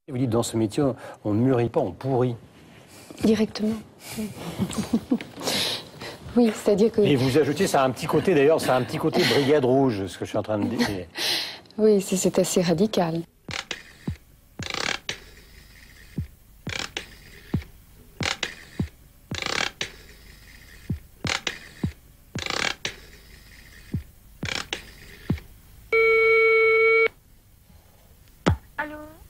Vous dites, dans ce métier, on ne mûrit pas, on pourrit. Directement. Oui, c'est-à-dire que... Et vous ajoutez, ça a un petit côté, d'ailleurs, ça a un petit côté brigade rouge, ce que je suis en train de dire. Oui, c'est assez radical.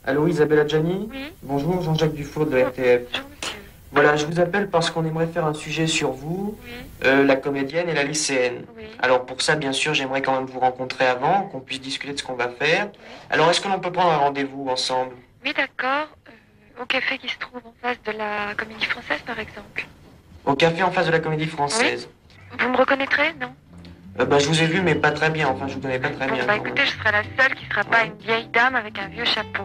Allô, Isabelle Adjani? Oui. Bonjour, Jean-Jacques Dufour de RTF. Bonjour, monsieur. Voilà, je vous appelle parce qu'on aimerait faire un sujet sur vous, Oui. la comédienne et la lycéenne. Oui. Alors pour ça, bien sûr, j'aimerais quand même vous rencontrer avant, qu'on puisse discuter de ce qu'on va faire. Alors est-ce que l'on peut prendre un rendez-vous ensemble? Oui, d'accord. Au café qui se trouve en face de la Comédie Française, par exemple. Au café en face de la Comédie Française. Vous me reconnaîtrez, non? Je vous ai vu, mais pas très bien. Enfin, je vous connais pas très bien. Bon, écoutez, je serai la seule qui ne sera pas une vieille dame avec un vieux chapeau.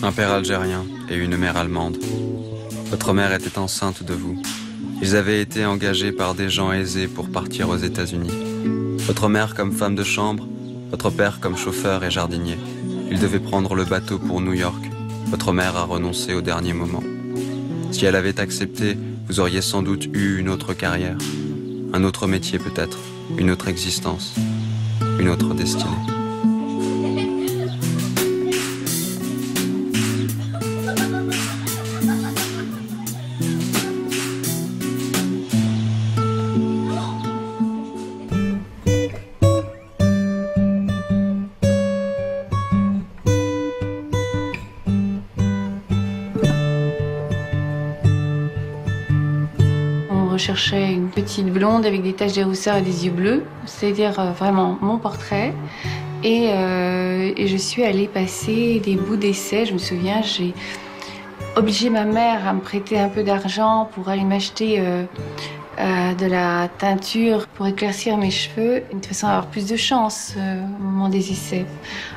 Un père algérien et une mère allemande. Votre mère était enceinte de vous. Ils avaient été engagés par des gens aisés pour partir aux États-Unis. Votre mère comme femme de chambre, votre père comme chauffeur et jardinier. Ils devaient prendre le bateau pour New York. Votre mère a renoncé au dernier moment. Si elle avait accepté, vous auriez sans doute eu une autre carrière, un autre métier peut-être, une autre existence, une autre destinée. On recherchait une petite blonde avec des taches de rousseur et des yeux bleus, c'est-à-dire vraiment mon portrait. Et je suis allée passer des bouts d'essai. Je me souviens, j'ai obligé ma mère à me prêter un peu d'argent pour aller m'acheter de la teinture pour éclaircir mes cheveux, de façon à avoir plus de chance au moment des essais.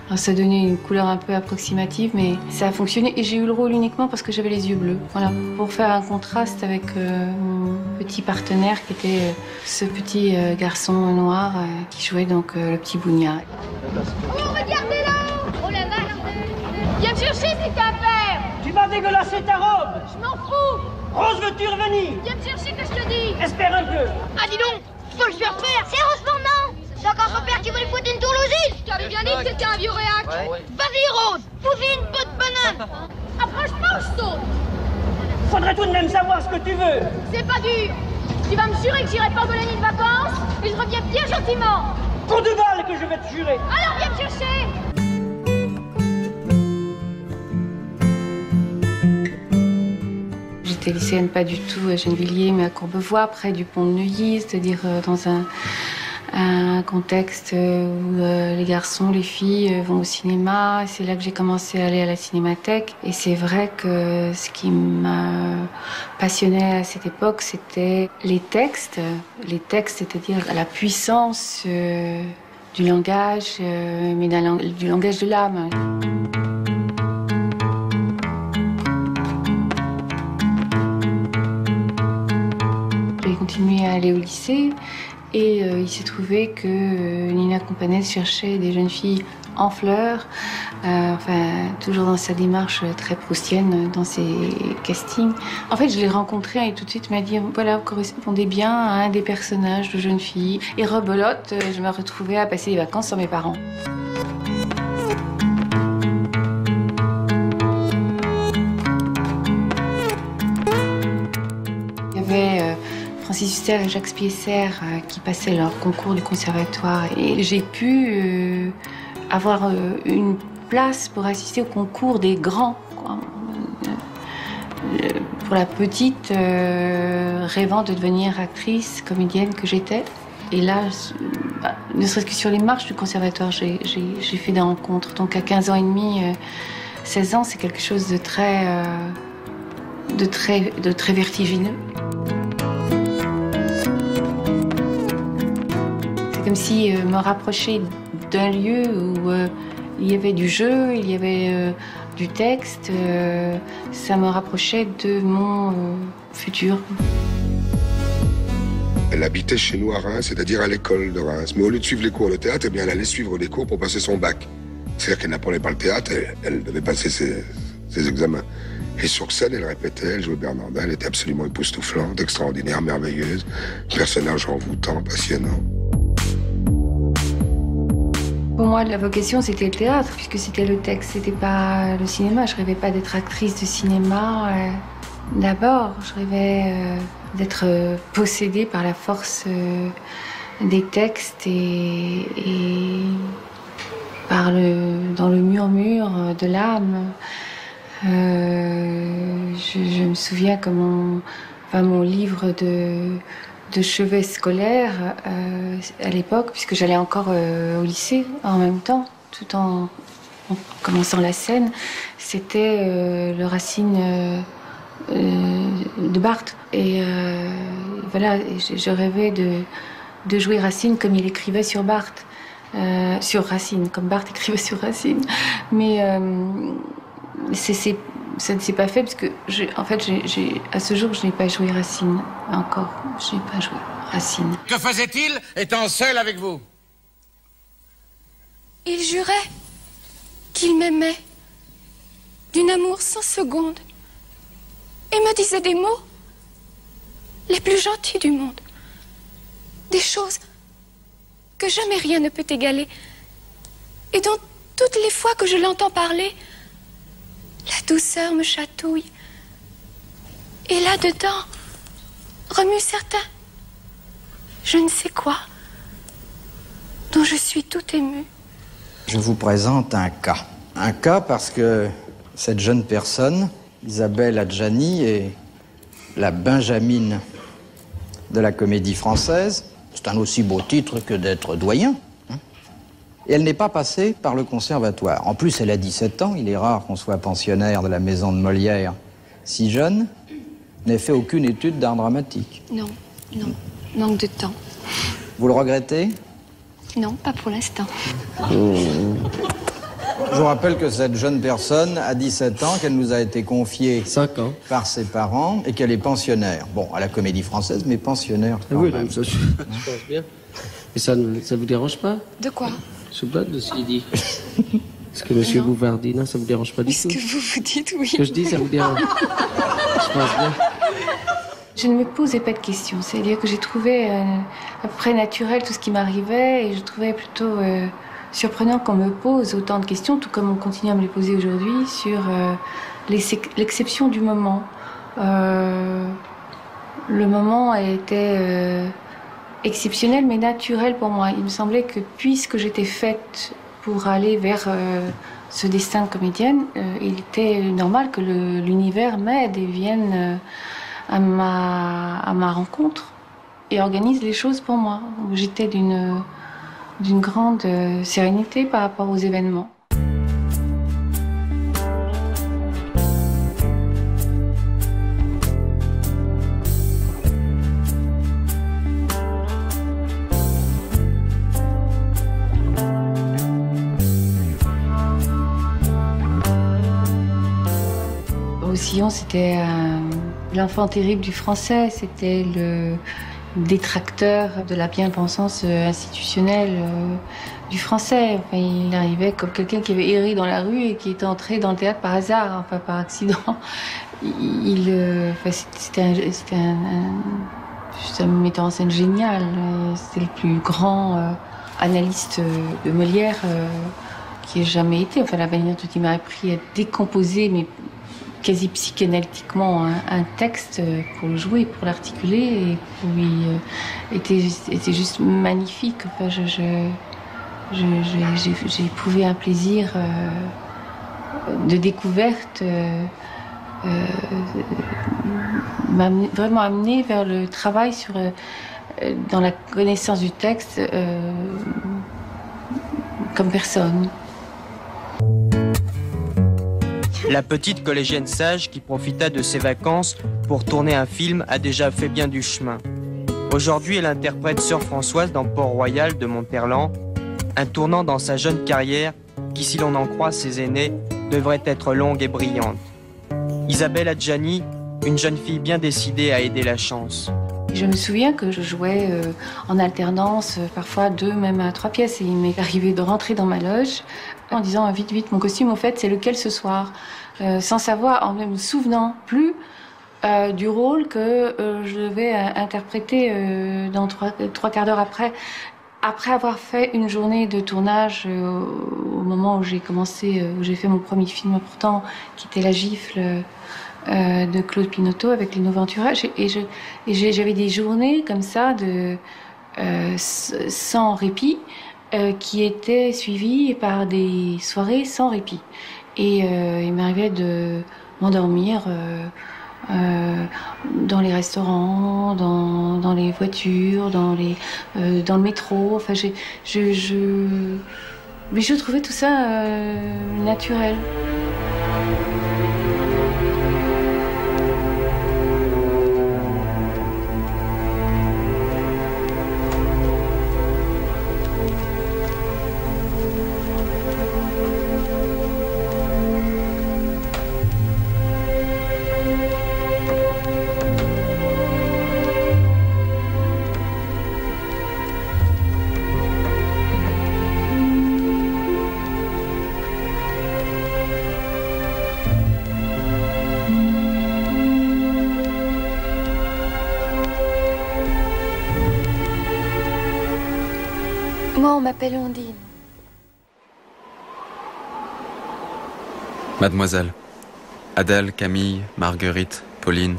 Alors, ça donnait une couleur un peu approximative, mais ça a fonctionné et j'ai eu le rôle uniquement parce que j'avais les yeux bleus. Voilà, pour faire un contraste avec mon petit partenaire qui était ce petit garçon noir qui jouait donc le petit Bougna. Oh, regardez là! Oh la vache! Viens me chercher si t'as affaire! Tu vas dégueulasser ta robe! Je m'en fous! Rose, veux-tu revenir? Viens me chercher que je te dis! Espère un peu! Ah dis donc! Faut le faire faire! C'est Rose non! C'est encore son père qui voulait foutre une tour l'usine! Je t'avais bien dit que c'était un vieux réac! Ouais. Vas-y Rose! Fous-y une bonne banane! Approche-moi, je saute! Faudrait tout de même savoir ce que tu veux! C'est pas dur! Tu vas me jurer que j'irai pas en colonie de vacances et je reviens bien gentiment! Coup de balle que je vais te jurer! Alors viens me chercher! J'étais lycéenne pas du tout à Gennevilliers, mais à Courbevoie, près du pont de Neuilly, c'est-à-dire dans un contexte où les garçons, les filles vont au cinéma. C'est là que j'ai commencé à aller à la cinémathèque. Et c'est vrai que ce qui m'a passionnée à cette époque, c'était les textes. Les textes, c'est-à-dire la puissance du langage, mais du langage de l'âme. J'ai continué à aller au lycée et il s'est trouvé que Nina Companès cherchait des jeunes filles en fleurs, toujours dans sa démarche très proustienne dans ses castings. En fait, je l'ai rencontrée et tout de suite m'a dit voilà, vous correspondez bien à un des personnages de jeunes filles. Et rebelote, je me retrouvais à passer les vacances sans mes parents. Il y avait Francis Huster et Jacques Spiesser qui passaient leur concours du conservatoire et j'ai pu avoir une place pour assister au concours des grands, quoi. Pour la petite rêvant de devenir actrice, comédienne que j'étais. Et là, ne serait-ce que sur les marches du conservatoire, j'ai fait des rencontres. Donc à 15 ans et demi, 16 ans, c'est quelque chose de très vertigineux. C'est comme si me rapprocher d'un lieu où il y avait du jeu, il y avait du texte. Ça me rapprochait de mon futur. Elle habitait chez nous à Reims, c'est-à-dire à l'école de Reims. Mais au lieu de suivre les cours de théâtre, eh bien, elle allait suivre des cours pour passer son bac. C'est-à-dire qu'elle n'apprenait pas le théâtre, elle devait passer ses examens. Et sur scène, elle répétait, elle jouait Bernardin, elle était absolument époustouflante, extraordinaire, merveilleuse, personnage envoûtant, passionnant. Pour moi, la vocation, c'était le théâtre, puisque c'était le texte, c'était pas le cinéma. Je rêvais pas d'être actrice de cinéma. D'abord, je rêvais d'être possédée par la force des textes et dans le murmure de l'âme. Je me souviens que mon livre de chevet scolaire à l'époque, puisque j'allais encore au lycée en même temps, tout en commençant la scène, c'était le Racine de Barthes. Et voilà, je rêvais de jouer Racine comme il écrivait sur Barthes, sur Racine, comme Barthes écrivait sur Racine. Mais ça ne s'est pas fait parce que, à ce jour, je n'ai pas joué Racine encore. Je n'ai pas joué Racine. Que faisait-il étant seul avec vous? Il jurait qu'il m'aimait d'une amour sans seconde et me disait des mots les plus gentils du monde. Des choses que jamais rien ne peut égaler et dont toutes les fois que je l'entends parler, la douceur me chatouille. Et là-dedans, remue certain, je ne sais quoi, dont je suis tout émue. Je vous présente un cas. Un cas parce que cette jeune personne, Isabelle Adjani, est la Benjamine de la Comédie Française. C'est un aussi beau titre que d'être doyen. Et elle n'est pas passée par le conservatoire. En plus, elle a 17 ans. Il est rare qu'on soit pensionnaire de la maison de Molière si jeune. N'ait fait aucune étude d'art dramatique. Non, manque de temps. Vous le regrettez? Non, pas pour l'instant. Je vous rappelle que cette jeune personne a 17 ans, qu'elle nous a été confiée 5 ans par ses parents et qu'elle est pensionnaire. Bon, à la Comédie Française, mais pensionnaire quand oui, même. Ça, je pense bien. Et ça vous dérange pas? De quoi? Je sais pas de ce qu'il dit. Est-ce que M. Bouvardi, non, ça vous dérange pas du tout? Ce que vous vous dites, oui. Ce que je dis, ça vous dérange? Je pense bien. Je ne me posais pas de questions. C'est-à-dire que j'ai trouvé à peu près naturel tout ce qui m'arrivait et je trouvais plutôt surprenant qu'on me pose autant de questions, tout comme on continue à me les poser aujourd'hui, sur l'exception du moment. Le moment était exceptionnel mais naturel pour moi. Il me semblait que puisque j'étais faite pour aller vers ce destin de comédienne, il était normal que l'univers m'aide et vienne à ma rencontre et organise les choses pour moi. J'étais d'une grande sérénité par rapport aux événements. Sillon, c'était l'enfant terrible du français, c'était le détracteur de la bien-pensance institutionnelle du français. Enfin, il arrivait comme quelqu'un qui avait erré dans la rue et qui était entré dans le théâtre par hasard, enfin par accident. C'était un metteur en scène génial. C'était le plus grand analyste de Molière qui ait jamais été. Enfin, la manière dont il m'a appris à décomposer, mais quasi psychanalytiquement, un texte pour le jouer, pour l'articuler, et pour lui était juste magnifique. Enfin, j'ai éprouvé un plaisir de découverte, m'a vraiment amené vers le travail dans la connaissance du texte comme personne. La petite collégienne sage qui profita de ses vacances pour tourner un film a déjà fait bien du chemin. Aujourd'hui, elle interprète Sœur Françoise dans Port-Royal de Monterland Un tournant dans sa jeune carrière qui, si l'on en croit ses aînés, devrait être longue et brillante. Isabelle Adjani, une jeune fille bien décidée à aider la chance. Je me souviens que je jouais en alternance, parfois 2, même à 3 pièces. Et il m'est arrivé de rentrer dans ma loge en disant « Vite, vite, mon costume, au fait, c'est lequel ce soir ?» Sans savoir, en ne me souvenant plus du rôle que je devais interpréter dans 3 quarts d'heure après. Après avoir fait une journée de tournage au moment où j'ai commencé, où j'ai fait mon premier film important, qui était La Gifle de Claude Pinoteau avec Lino Ventura, j'avais des journées comme ça sans répit qui étaient suivies par des soirées sans répit. Et il m'arrivait de m'endormir dans les restaurants, dans les voitures, dans le métro. Enfin, mais je trouvais tout ça naturel. Moi, on m'appelle Ondine. Mademoiselle. Adèle, Camille, Marguerite, Pauline,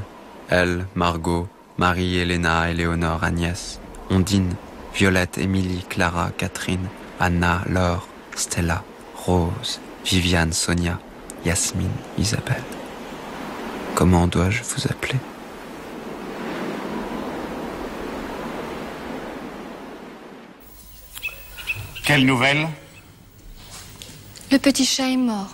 Elle, Margot, Marie, Héléna, Éléonore, Agnès, Ondine, Violette, Émilie, Clara, Catherine, Anna, Laure, Stella, Rose, Viviane, Sonia, Yasmine, Isabelle. Comment dois-je vous appeler ? Quelle nouvelle ? Le petit chat est mort.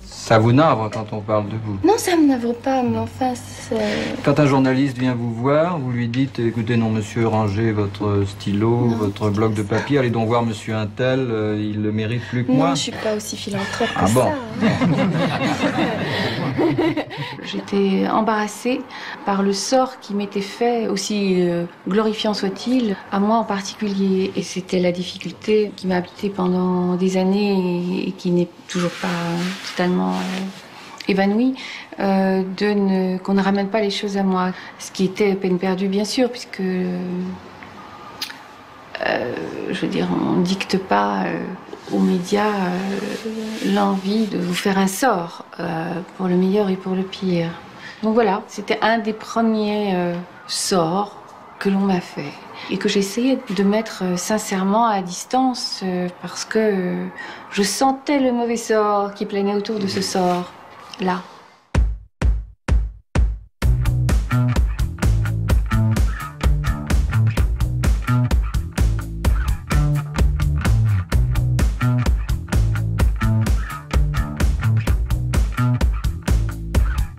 Ça vous navre quand on parle de vous? Non, ça me navre pas, mais enfin, c'est... Quand un journaliste vient vous voir, vous lui dites, écoutez, non, monsieur, rangez votre stylo, votre bloc de papier, allez donc voir monsieur Untel, il le mérite plus que moi. Non, je suis pas aussi philanthrope que ah bon. ça. J'étais embarrassée par le sort qui m'était fait, aussi glorifiant soit-il, à moi en particulier. Et c'était la difficulté qui m'a habitée pendant des années et qui n'est toujours pas totalement évanouie, qu'on ne ramène pas les choses à moi. Ce qui était peine perdue, bien sûr, puisque, je veux dire, on ne dicte pas aux médias l'envie de vous faire un sort, pour le meilleur et pour le pire. Donc voilà, c'était un des premiers sorts que l'on m'a fait et que j'essayais de mettre sincèrement à distance parce que je sentais le mauvais sort qui planait autour de ce sort-là.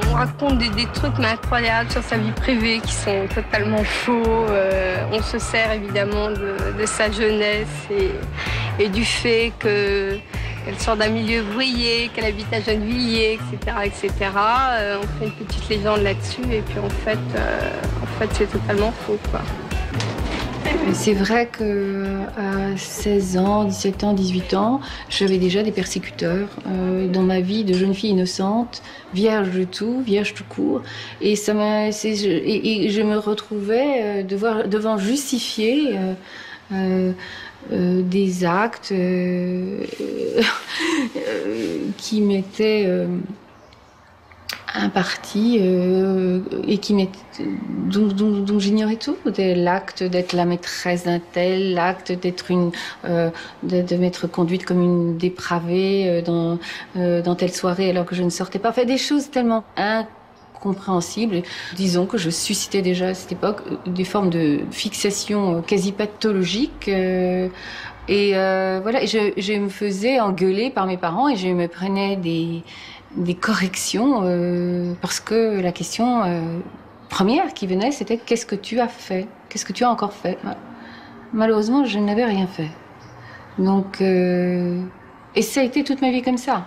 On raconte des trucs incroyables sur sa vie privée qui sont totalement faux. On se sert évidemment de sa jeunesse et du fait qu'elle sort d'un milieu ouvrier, qu'elle habite à Gennevilliers, etc. etc. On fait une petite légende là-dessus et puis en fait c'est totalement faux, quoi. C'est vrai qu'à 16 ans, 17 ans, 18 ans, j'avais déjà des persécuteurs dans ma vie de jeune fille innocente, vierge de tout, vierge tout court. Et je me retrouvais devant justifier des actes qui m'étaient impartis et dont j'ignorais tout. L'acte d'être la maîtresse d'un tel, l'acte d'être de m'être conduite comme une dépravée dans telle soirée alors que je ne sortais pas. Enfin, des choses tellement compréhensible. Disons que je suscitais déjà à cette époque des formes de fixation quasi pathologiques. Voilà, et je me faisais engueuler par mes parents et je me prenais des corrections parce que la question première qui venait, c'était « Qu'est-ce que tu as fait ? Qu'est-ce que tu as encore fait ?» Malheureusement, je n'avais rien fait. Donc, et ça a été toute ma vie comme ça.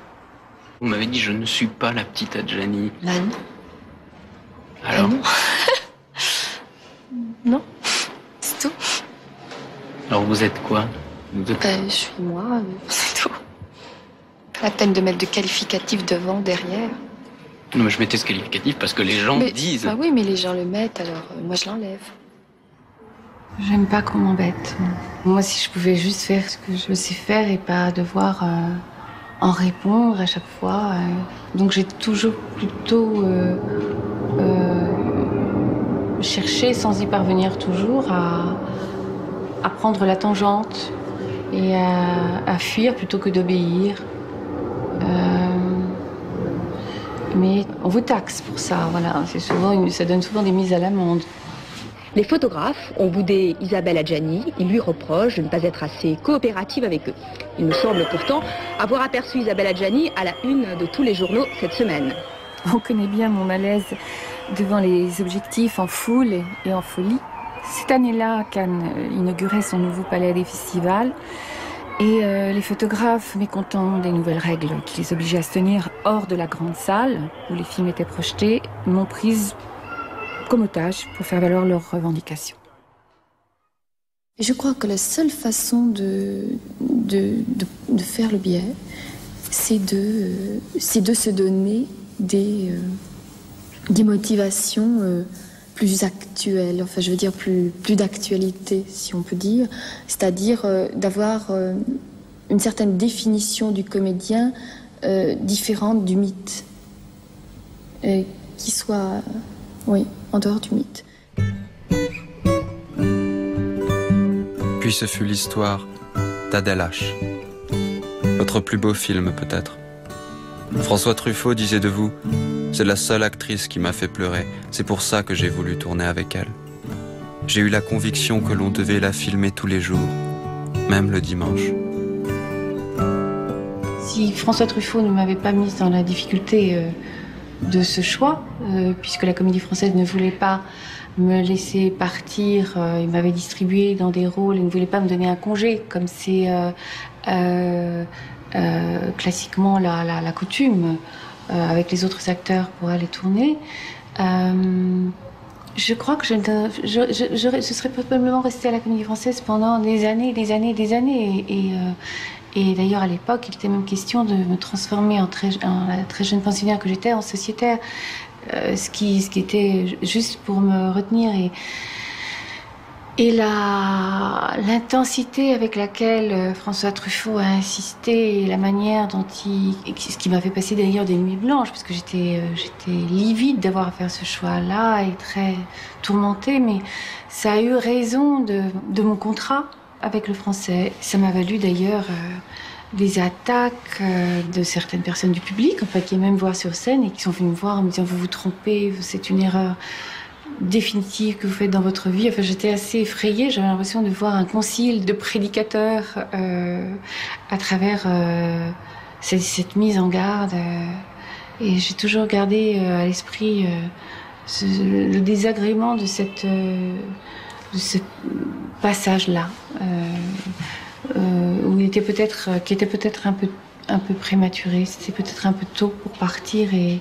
Vous m'avez dit « Je ne suis pas la petite Adjani ». Non. Alors Non, c'est tout. Alors vous êtes quoi? Je suis moi, c'est tout. Pas la peine de mettre de qualificatif devant, derrière. Non, mais je mettais ce qualificatif parce que les gens disent. Bah oui, mais les gens le mettent, alors moi je l'enlève. J'aime pas qu'on m'embête. Moi, si je pouvais juste faire ce que je sais faire et pas devoir en répondre à chaque fois. Donc j'ai toujours plutôt cherché, sans y parvenir toujours, à prendre la tangente et à fuir plutôt que d'obéir. Mais on vous taxe pour ça, voilà. Ça donne souvent des mises à l'amende. Les photographes ont boudé Isabelle Adjani. Ils lui reprochent de ne pas être assez coopérative avec eux. Il me semble pourtant avoir aperçu Isabelle Adjani à la une de tous les journaux cette semaine. On connaît bien mon malaise devant les objectifs en foule et en folie. Cette année-là, Cannes inaugurait son nouveau palais des festivals. Et les photographes, mécontents des nouvelles règles qui les obligeaient à se tenir hors de la grande salle où les films étaient projetés, m'ont prise comme otage pour faire valoir leurs revendications. Je crois que la seule façon de faire le biais, c'est de se donner des motivations plus actuelles, enfin je veux dire plus d'actualité, si on peut dire, c'est-à-dire d'avoir une certaine définition du comédien différente du mythe, qui soit, oui, en dehors du mythe. Puis ce fut l'histoire d'Adèle H. Votre plus beau film peut-être. François Truffaut disait de vous: c'est la seule actrice qui m'a fait pleurer, c'est pour ça que j'ai voulu tourner avec elle. J'ai eu la conviction que l'on devait la filmer tous les jours, même le dimanche. Si François Truffaut ne m'avait pas mise dans la difficulté de ce choix, puisque la Comédie Française ne voulait pas me laisser partir, il m'avait distribué dans des rôles, il ne voulait pas me donner un congé, comme c'est classiquement la coutume avec les autres acteurs pour aller tourner. Je crois que je serais probablement restée à la Comédie Française pendant des années, des années, des années. Et d'ailleurs, à l'époque, il était même question de me transformer en la très jeune pensionnaire que j'étais en sociétaire, ce qui était juste pour me retenir. Et l'intensité avec laquelle François Truffaut a insisté, et la manière dont ce qui m'a fait passer d'ailleurs des nuits blanches, parce que j'étais livide d'avoir à faire ce choix-là et très tourmentée, mais ça a eu raison de mon contrat avec le français. Ça m'a valu d'ailleurs des attaques de certaines personnes du public, enfin, qui aimaient me voir sur scène et qui sont venues me voir en me disant: vous vous trompez, c'est une erreur définitive que vous faites dans votre vie. Enfin, j'étais assez effrayée, j'avais l'impression de voir un concile de prédicateurs à travers cette mise en garde. Et j'ai toujours gardé à l'esprit le désagrément de ce passage-là, qui était peut-être un peu prématuré. C'était peut-être un peu tôt pour partir et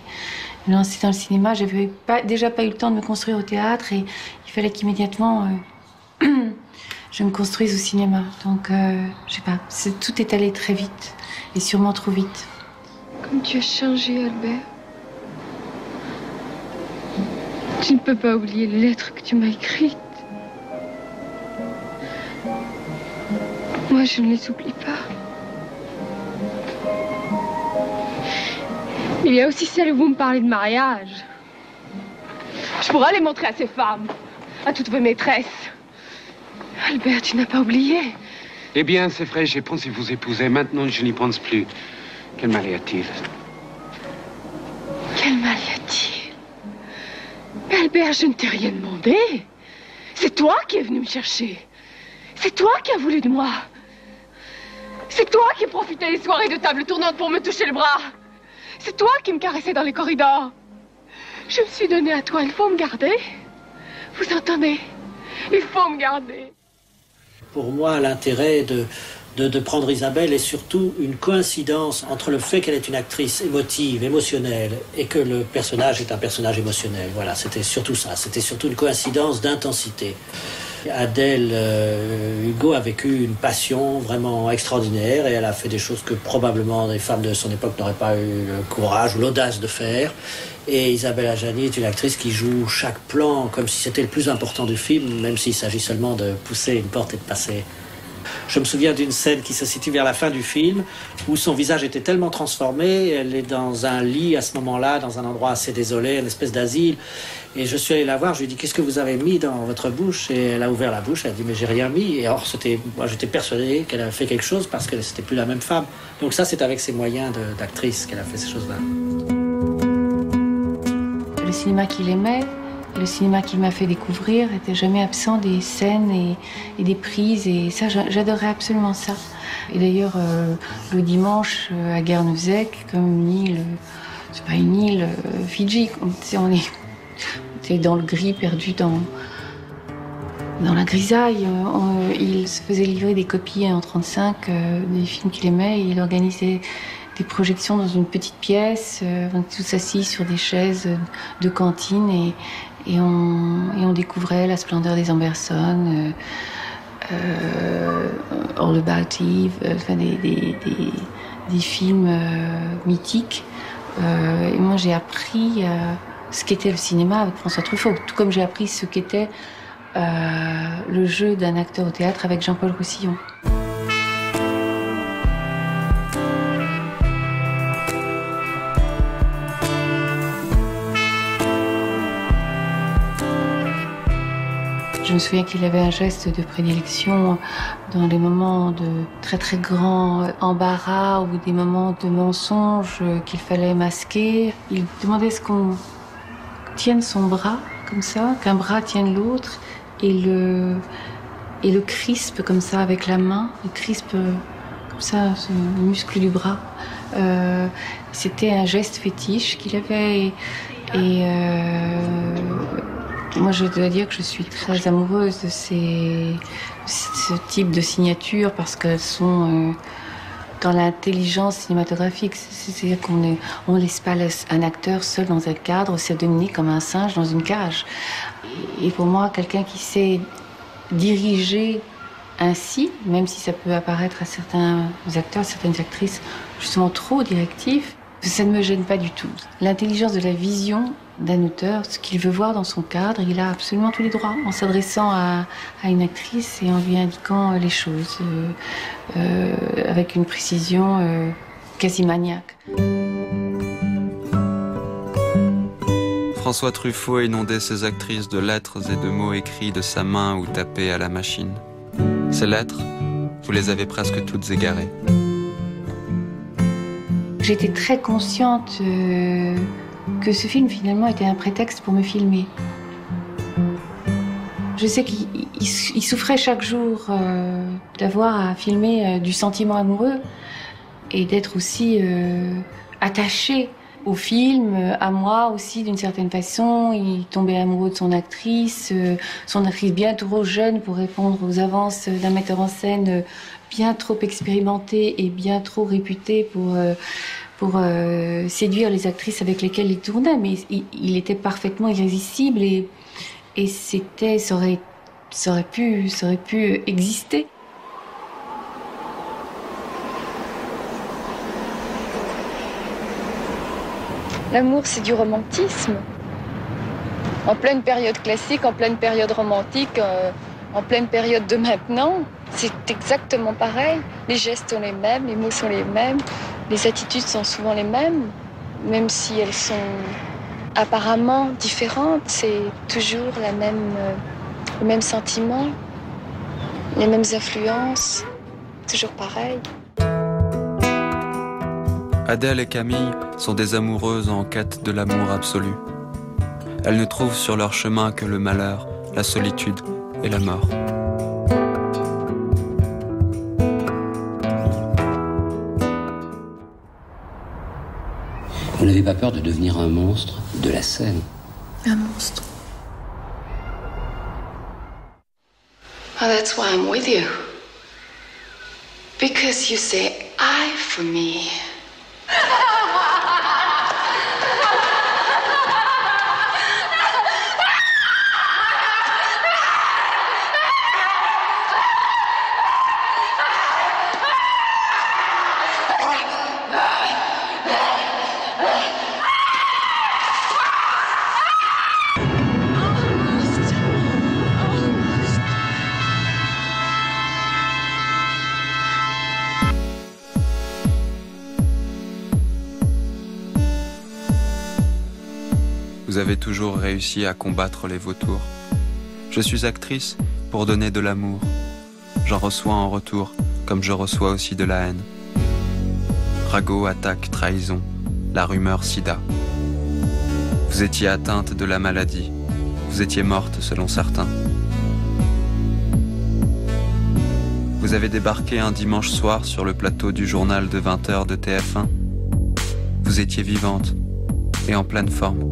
me lancer dans le cinéma. J'avais déjà pas eu le temps de me construire au théâtre et il fallait qu'immédiatement je me construise au cinéma. Donc, je sais pas, tout est allé très vite et sûrement trop vite. Comme tu as changé, Albert. Tu ne peux pas oublier les lettres que tu m'as écrites. Moi, je ne les oublie pas. Il y a aussi celle où vous me parlez de mariage. Je pourrais les montrer à ces femmes, à toutes vos maîtresses. Albert, tu n'as pas oublié? Eh bien, c'est vrai, j'ai pensé vous épouser. Maintenant, je n'y pense plus. Quel mal y a-t-il? Quel mal y a-t-il? Albert, je ne t'ai rien demandé. C'est toi qui es venu me chercher. C'est toi qui as voulu de moi. C'est toi qui profitais des soirées de table tournante pour me toucher le bras. C'est toi qui me caressais dans les corridors. Je me suis donnée à toi, il faut me garder. Vous entendez? Il faut me garder. Pour moi, l'intérêt de prendre Isabelle est surtout une coïncidence entre le fait qu'elle est une actrice émotive, émotionnelle, et que le personnage est un personnage émotionnel. Voilà, c'était surtout ça. C'était surtout une coïncidence d'intensité. Adèle Hugo a vécu une passion vraiment extraordinaire et elle a fait des choses que probablement des femmes de son époque n'auraient pas eu le courage ou l'audace de faire. Et Isabelle Adjani est une actrice qui joue chaque plan comme si c'était le plus important du film, même s'il s'agit seulement de pousser une porte et de passer. Je me souviens d'une scène qui se situe vers la fin du film où son visage était tellement transformé, elle est dans un lit à ce moment-là, dans un endroit assez désolé, une espèce d'asile. Et je suis allé la voir, je lui ai dit « Qu'est-ce que vous avez mis dans votre bouche ?» Et elle a ouvert la bouche, elle a dit « Mais j'ai rien mis. » Et or, moi j'étais persuadé qu'elle avait fait quelque chose parce que c'était plus la même femme. Donc ça, c'est avec ses moyens d'actrice qu'elle a fait ces choses-là. Le cinéma qu'il aimait, le cinéma qu'il m'a fait découvrir était jamais absent des scènes et des prises. Et ça, j'adorais absolument ça. Et d'ailleurs, le dimanche à Guernesey, comme une île, c'est pas une île, Fidji, on est dans le gris, perdu dans la grisaille. Il se faisait livrer des copies en 1935 des films qu'il aimait et il organisait des projections dans une petite pièce, on était tous assis sur des chaises de cantine et on découvrait la splendeur des Amberson, All About Eve, enfin des films mythiques. Et moi j'ai appris ce qu'était le cinéma avec François Truffaut, tout comme j'ai appris ce qu'était le jeu d'un acteur au théâtre avec Jean-Paul Roussillon. Je me souviens qu'il avait un geste de prédilection dans les moments de très très grand embarras ou des moments de mensonge qu'il fallait masquer. Il demandait ce qu'on tienne son bras comme ça, qu'un bras tienne l'autre et le crispe comme ça avec la main, le crispe comme ça, le muscle du bras. C'était un geste fétiche qu'il avait et moi, je dois dire que je suis très amoureuse de ce type de signature parce qu'elles sont dans l'intelligence cinématographique. C'est-à-dire qu'on ne laisse pas un acteur seul dans un cadre se dominer comme un singe dans une cage. Et pour moi, quelqu'un qui sait diriger ainsi, même si ça peut apparaître à certains acteurs, certaines actrices, justement trop directif, ça ne me gêne pas du tout. L'intelligence de la vision d'un auteur, ce qu'il veut voir dans son cadre, il a absolument tous les droits en s'adressant à une actrice et en lui indiquant les choses avec une précision quasi maniaque. François Truffaut inondait ses actrices de lettres et de mots écrits de sa main ou tapés à la machine. Ces lettres, vous les avez presque toutes égarées. J'étais très consciente que ce film, finalement, était un prétexte pour me filmer. Je sais qu'il souffrait chaque jour d'avoir à filmer du sentiment amoureux et d'être aussi attaché au film, à moi aussi, d'une certaine façon. Il tombait amoureux de son actrice bien trop jeune pour répondre aux avances d'un metteur en scène bien trop expérimenté et bien trop réputé pour séduire les actrices avec lesquelles il tournait, mais il était parfaitement irrésistible et ça aurait pu exister. L'amour, c'est du romantisme. En pleine période classique, en pleine période romantique, en pleine période de maintenant, c'est exactement pareil. Les gestes sont les mêmes, les mots sont les mêmes. Les attitudes sont souvent les mêmes, même si elles sont apparemment différentes. C'est toujours le même sentiment, les mêmes influences, toujours pareil. Adèle et Camille sont des amoureuses en quête de l'amour absolu. elles ne trouvent sur leur chemin que le malheur, la solitude et la mort. Vous n'avez pas peur de devenir un monstre de la scène? Un monstre. Oh, that's why I'm with you. Because you say I for me. Vous avez toujours réussi à combattre les vautours. Je suis actrice pour donner de l'amour. J'en reçois en retour, comme je reçois aussi de la haine. Ragot, attaque, trahison, la rumeur sida. Vous étiez atteinte de la maladie. Vous étiez morte selon certains. Vous avez débarqué un dimanche soir sur le plateau du journal de 20h de TF1. Vous étiez vivante et en pleine forme.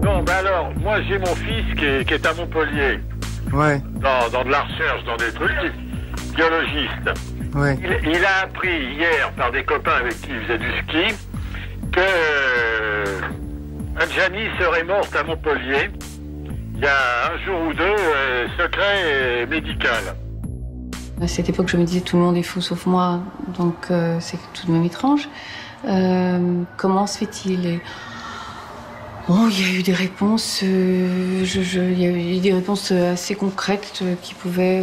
Non, ben alors, moi j'ai mon fils qui est à Montpellier. Ouais. Dans de la recherche, dans des trucs, biologiste. Ouais. Il a appris hier par des copains avec qui il faisait du ski que Adjani serait morte à Montpellier il y a un jour ou deux, secret médical. À cette époque, je me disais tout le monde est fou sauf moi, donc c'est tout de même étrange. Comment se fait-il? Bon, il y a eu des réponses, il y a eu des réponses assez concrètes qui pouvaient.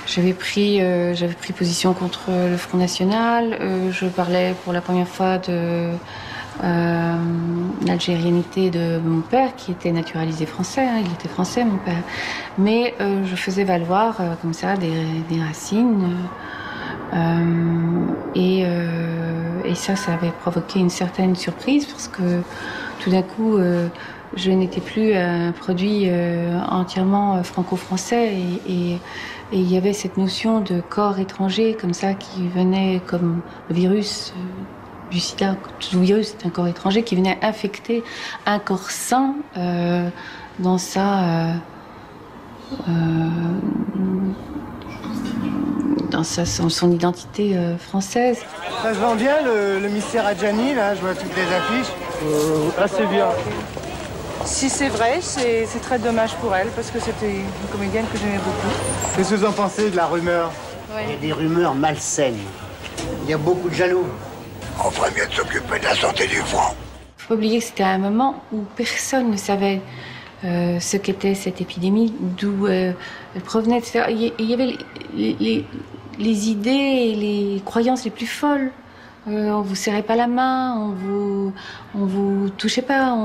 J'avais pris position contre le Front National. Je parlais pour la première fois de l'algérianité de mon père, qui était naturalisé français. Hein, il était français, mon père. Mais je faisais valoir comme ça des racines. Et ça avait provoqué une certaine surprise parce que tout d'un coup, je n'étais plus un produit entièrement franco-français et il y avait cette notion de corps étranger comme ça qui venait comme le virus du sida. Tout virus est un corps étranger qui venait infecter un corps sain dans son identité française. Ça se vend bien le mystère Adjani, là, je vois toutes les affiches. Assez bien. Si c'est vrai, c'est très dommage pour elle, parce que c'était une comédienne que j'aimais beaucoup. Qu'est-ce que vous en pensez de la rumeur? Il y a des rumeurs malsaines. Il y a beaucoup de jaloux. On ferait mieux de s'occuper de la santé du front. Faut pas oublier que c'était un moment où personne ne savait ce qu'était cette épidémie, d'où elle provenait, etc. Il y avait les idées et les croyances les plus folles. On vous serrait pas la main, on vous touchait pas,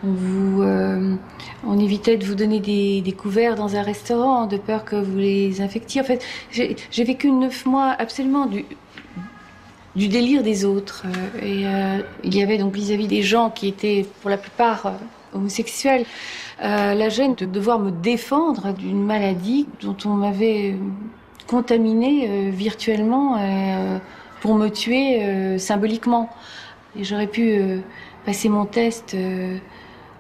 on évitait de vous donner des couverts dans un restaurant de peur que vous les infectiez. En fait, j'ai vécu 9 mois absolument du délire des autres. Il y avait donc vis-à-vis des gens qui étaient pour la plupart homosexuels, la gêne de devoir me défendre d'une maladie dont on m'avait contaminée virtuellement pour me tuer symboliquement. Et j'aurais pu passer mon test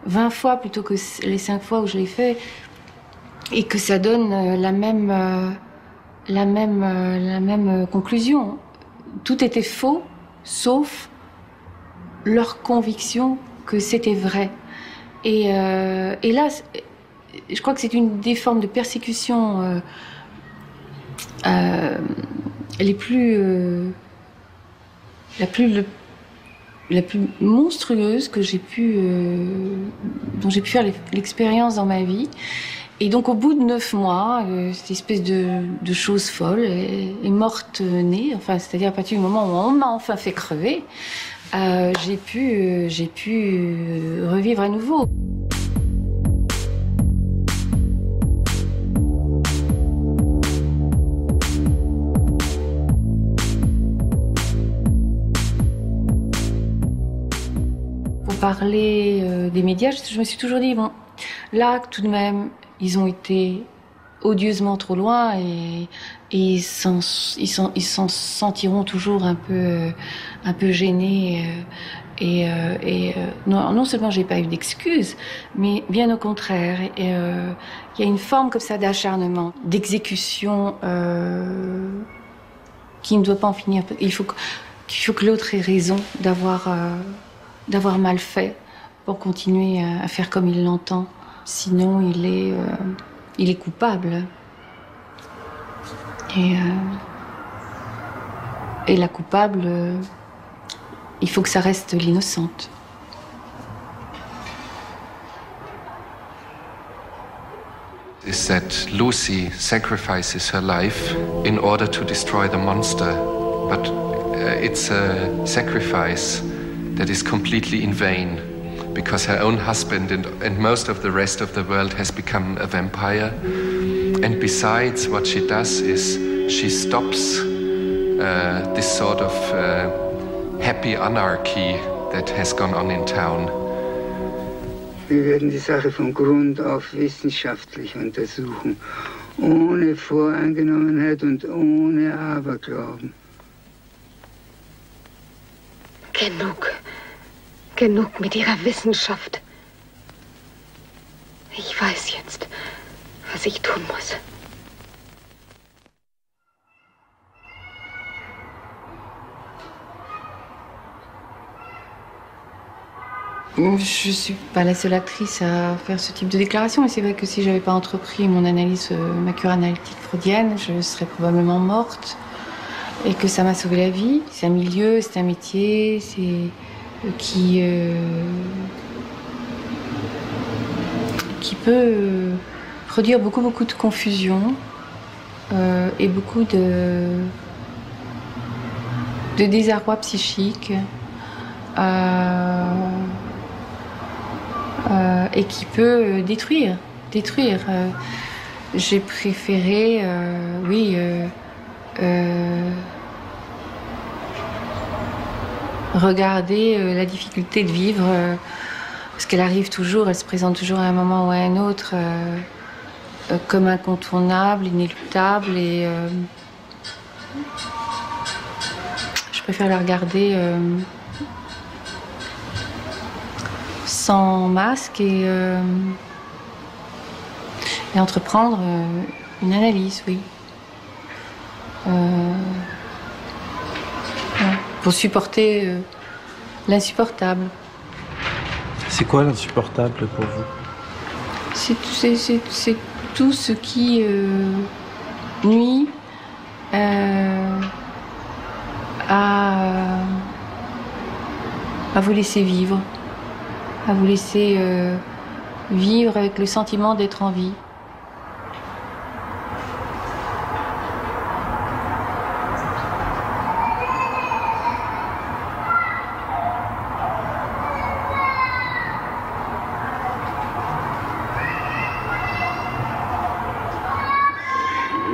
20 fois plutôt que les 5 fois où je l'ai fait, et que ça donne la même conclusion. Tout était faux, sauf leur conviction que c'était vrai. Et là, je crois que c'est une des formes de persécution les plus la plus monstrueuse que j'ai pu dont j'ai pu faire l'expérience dans ma vie. Et donc au bout de 9 mois, cette espèce de chose folle est morte née, enfin c'est-à-dire à partir du moment où on m'a enfin fait crever, j'ai pu revivre à nouveau. Faut parler des médias, je me suis toujours dit, bon, là, tout de même, ils ont été odieusement trop loin et ils s'en sentiront toujours un peu gênés. Non seulement j'ai pas eu d'excuses, mais bien au contraire. Il y a une forme comme ça d'acharnement, d'exécution qui ne doit pas en finir. Il faut que l'autre ait raison d'avoir mal fait pour continuer à faire comme il l'entend. Sinon, il est coupable. Et la coupable, il faut que ça reste l'innocente. Is that Lucy sacrifices her life in order to destroy the monster, but it's a sacrifice that is completely in vain, because her own husband and most of the rest of the world has become a vampire. And besides, what she does is she stops this sort of happy anarchy that has gone on in town. Wir werden die Sache von Grund auf wissenschaftlich untersuchen, ohne Voreingenommenheit und ohne Aberglauben. Genug mit Ihrer Wissenschaft. Ich weiß jetzt, was ich tun muss. Je suis pas la seule actrice à faire ce type de déclaration, mais c'est vrai que si j'avais pas entrepris mon analyse, ma cure analytique freudienne, je serais probablement morte. Et que ça m'a sauvé la vie. C'est un milieu, c'est un métier, qui peut produire beaucoup de confusion et beaucoup de désarroi psychique. Et qui peut détruire. J'ai préféré, regarder la difficulté de vivre, parce qu'elle arrive toujours, elle se présente toujours à un moment ou à un autre comme incontournable, inéluctable, et je préfère la regarder sans masque et entreprendre une analyse, oui. Pour supporter l'insupportable. C'est quoi l'insupportable pour vous? C'est tout ce qui nuit à vous laisser vivre. À vous laisser vivre avec le sentiment d'être en vie.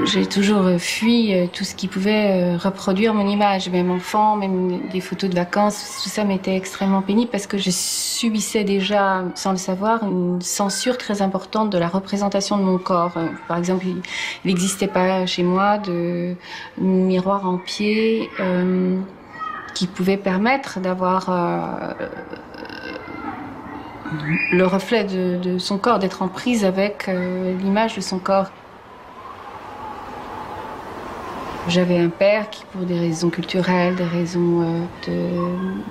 J'ai toujours fui tout ce qui pouvait reproduire mon image, même enfant, même des photos de vacances. Tout ça m'était extrêmement pénible parce que je subissais déjà, sans le savoir, une censure très importante de la représentation de mon corps. Par exemple, il n'existait pas chez moi de miroir en pied qui pouvait permettre d'avoir le reflet de son corps, d'être en prise avec l'image de son corps. J'avais un père qui, pour des raisons culturelles, des raisons de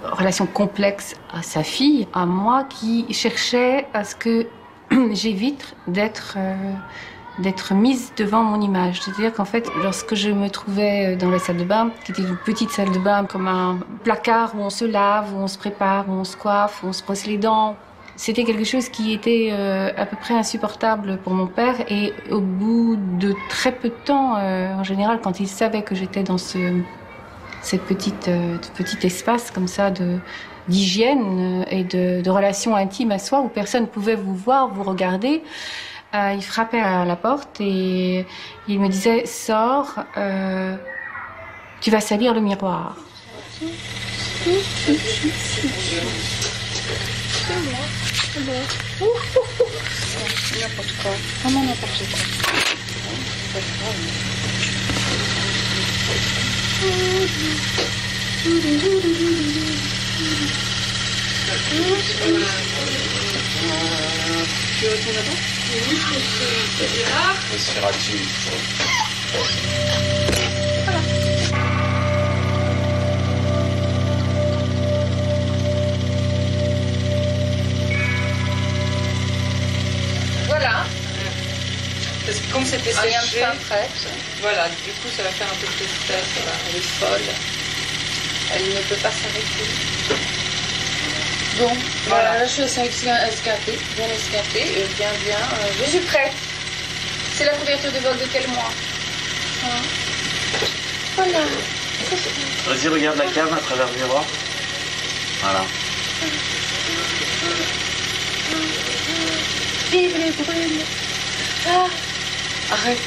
relations complexes à sa fille, à moi, qui cherchait à ce que j'évite d'être mise devant mon image. C'est-à-dire qu'en fait, lorsque je me trouvais dans la salle de bain, qui était une petite salle de bain comme un placard où on se lave, où on se prépare, où on se coiffe, où on se brosse les dents, c'était quelque chose qui était à peu près insupportable pour mon père, et au bout de très peu de temps, en général, quand il savait que j'étais dans cette petit espace comme ça d'hygiène et de relations intimes à soi, où personne ne pouvait vous voir, vous regarder, il frappait à la porte et il me disait « Sors, tu vas salir le miroir ». N'importe quoi. Vraiment n'importe quoi. Tu retournes là-bas? Voilà. Parce que comme c'était séché, voilà, du coup ça va faire un peu de tristesse, elle est folle. Elle ne peut pas s'arrêter. Bon, voilà, là je suis escarpée, bien escarpée, bien, je suis prête. C'est la couverture de Vogue de quel mois? Voilà. Vas-y, regarde la cave à travers le miroir. Voilà. Vive les brunes. Ah, arrête.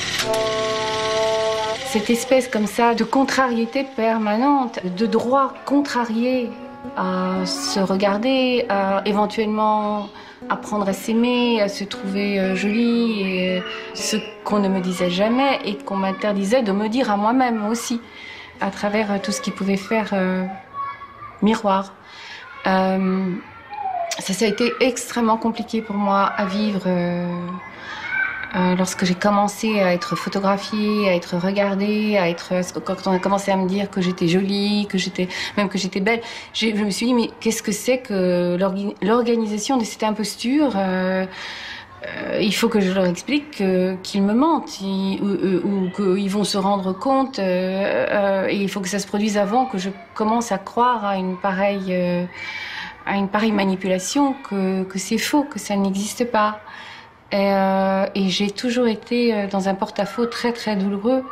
Cette espèce comme ça de contrariété permanente, de droit contrarié à se regarder, à éventuellement apprendre à s'aimer, à se trouver jolie, et ce qu'on ne me disait jamais et qu'on m'interdisait de me dire à moi-même aussi, à travers tout ce qui pouvait faire miroir. Ça a été extrêmement compliqué pour moi à vivre lorsque j'ai commencé à être photographiée, à être regardée, quand on a commencé à me dire que j'étais jolie, que j'étais belle, je me suis dit mais qu'est-ce que c'est que l'organisation de cette imposture? Il faut que je leur explique qu'ils me mentent ou qu'ils vont se rendre compte et il faut que ça se produise avant que je commence à croire à une pareille manipulation, que c'est faux, que ça n'existe pas. Et j'ai toujours été dans un porte-à-faux très très douloureux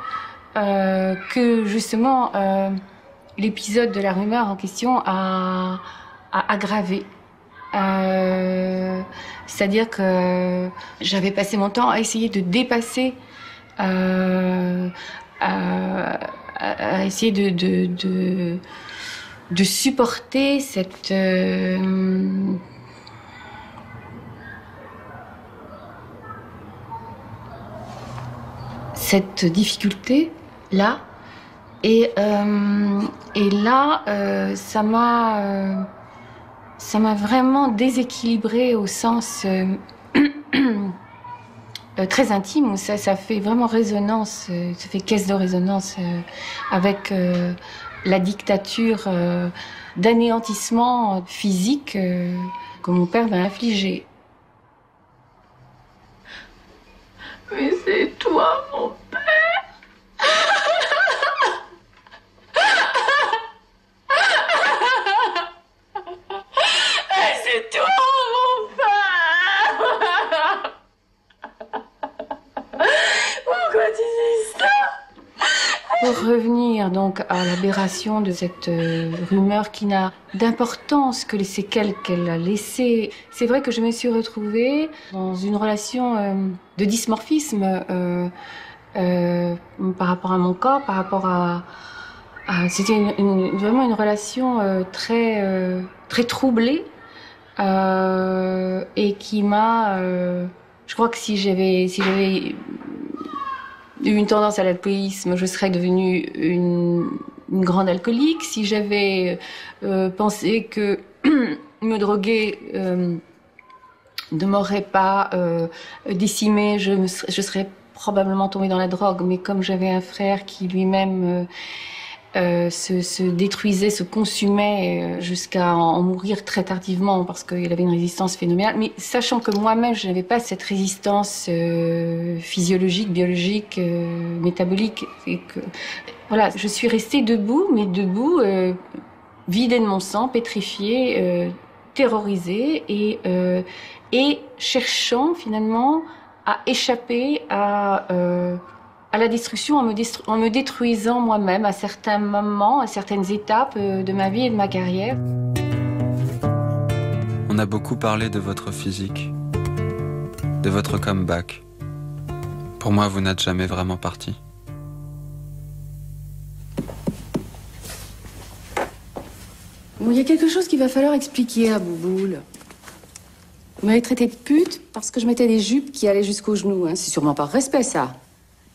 que justement l'épisode de la rumeur en question a aggravé. C'est-à-dire que j'avais passé mon temps à essayer de dépasser, à essayer de supporter cette difficulté-là. Et là, ça m'a vraiment déséquilibrée au sens très intime, où ça fait vraiment résonance, ça fait caisse de résonance avec la dictature d'anéantissement physique que mon père m'a infligée. Mais c'est toi, mon père. C'est toi, mon père. Pourquoi tu dis ça? Pour revenir donc à l'aberration de cette rumeur qui n'a d'importance que les séquelles qu'elle a laissées, c'est vrai que je me suis retrouvée dans une relation de dysmorphisme par rapport à mon corps, par rapport à c'était vraiment une relation très troublée et qui m'a je crois que si j'avais eu une tendance à l'alcoolisme, je serais devenue une grande alcoolique. Si j'avais pensé que me droguer ne m'aurait pas décimée, je serais probablement tombée dans la drogue. Mais comme j'avais un frère qui lui-même se détruisait, se consumait jusqu'à en mourir très tardivement parce qu'il avait une résistance phénoménale. Mais sachant que moi-même, je n'avais pas cette résistance physiologique, biologique, métabolique, et que voilà, je suis restée debout, mais debout, vidée de mon sang, pétrifiée, terrorisée et cherchant finalement à échapper à la destruction, en me détruisant moi-même à certains moments, à certaines étapes de ma vie et de ma carrière. On a beaucoup parlé de votre physique, de votre comeback. Pour moi, vous n'êtes jamais vraiment parti. Bon, il y a quelque chose qu'il va falloir expliquer à Bouboule. Vous m'avez traité de pute parce que je mettais des jupes qui allaient jusqu'aux genoux. Hein. C'est sûrement par respect, ça.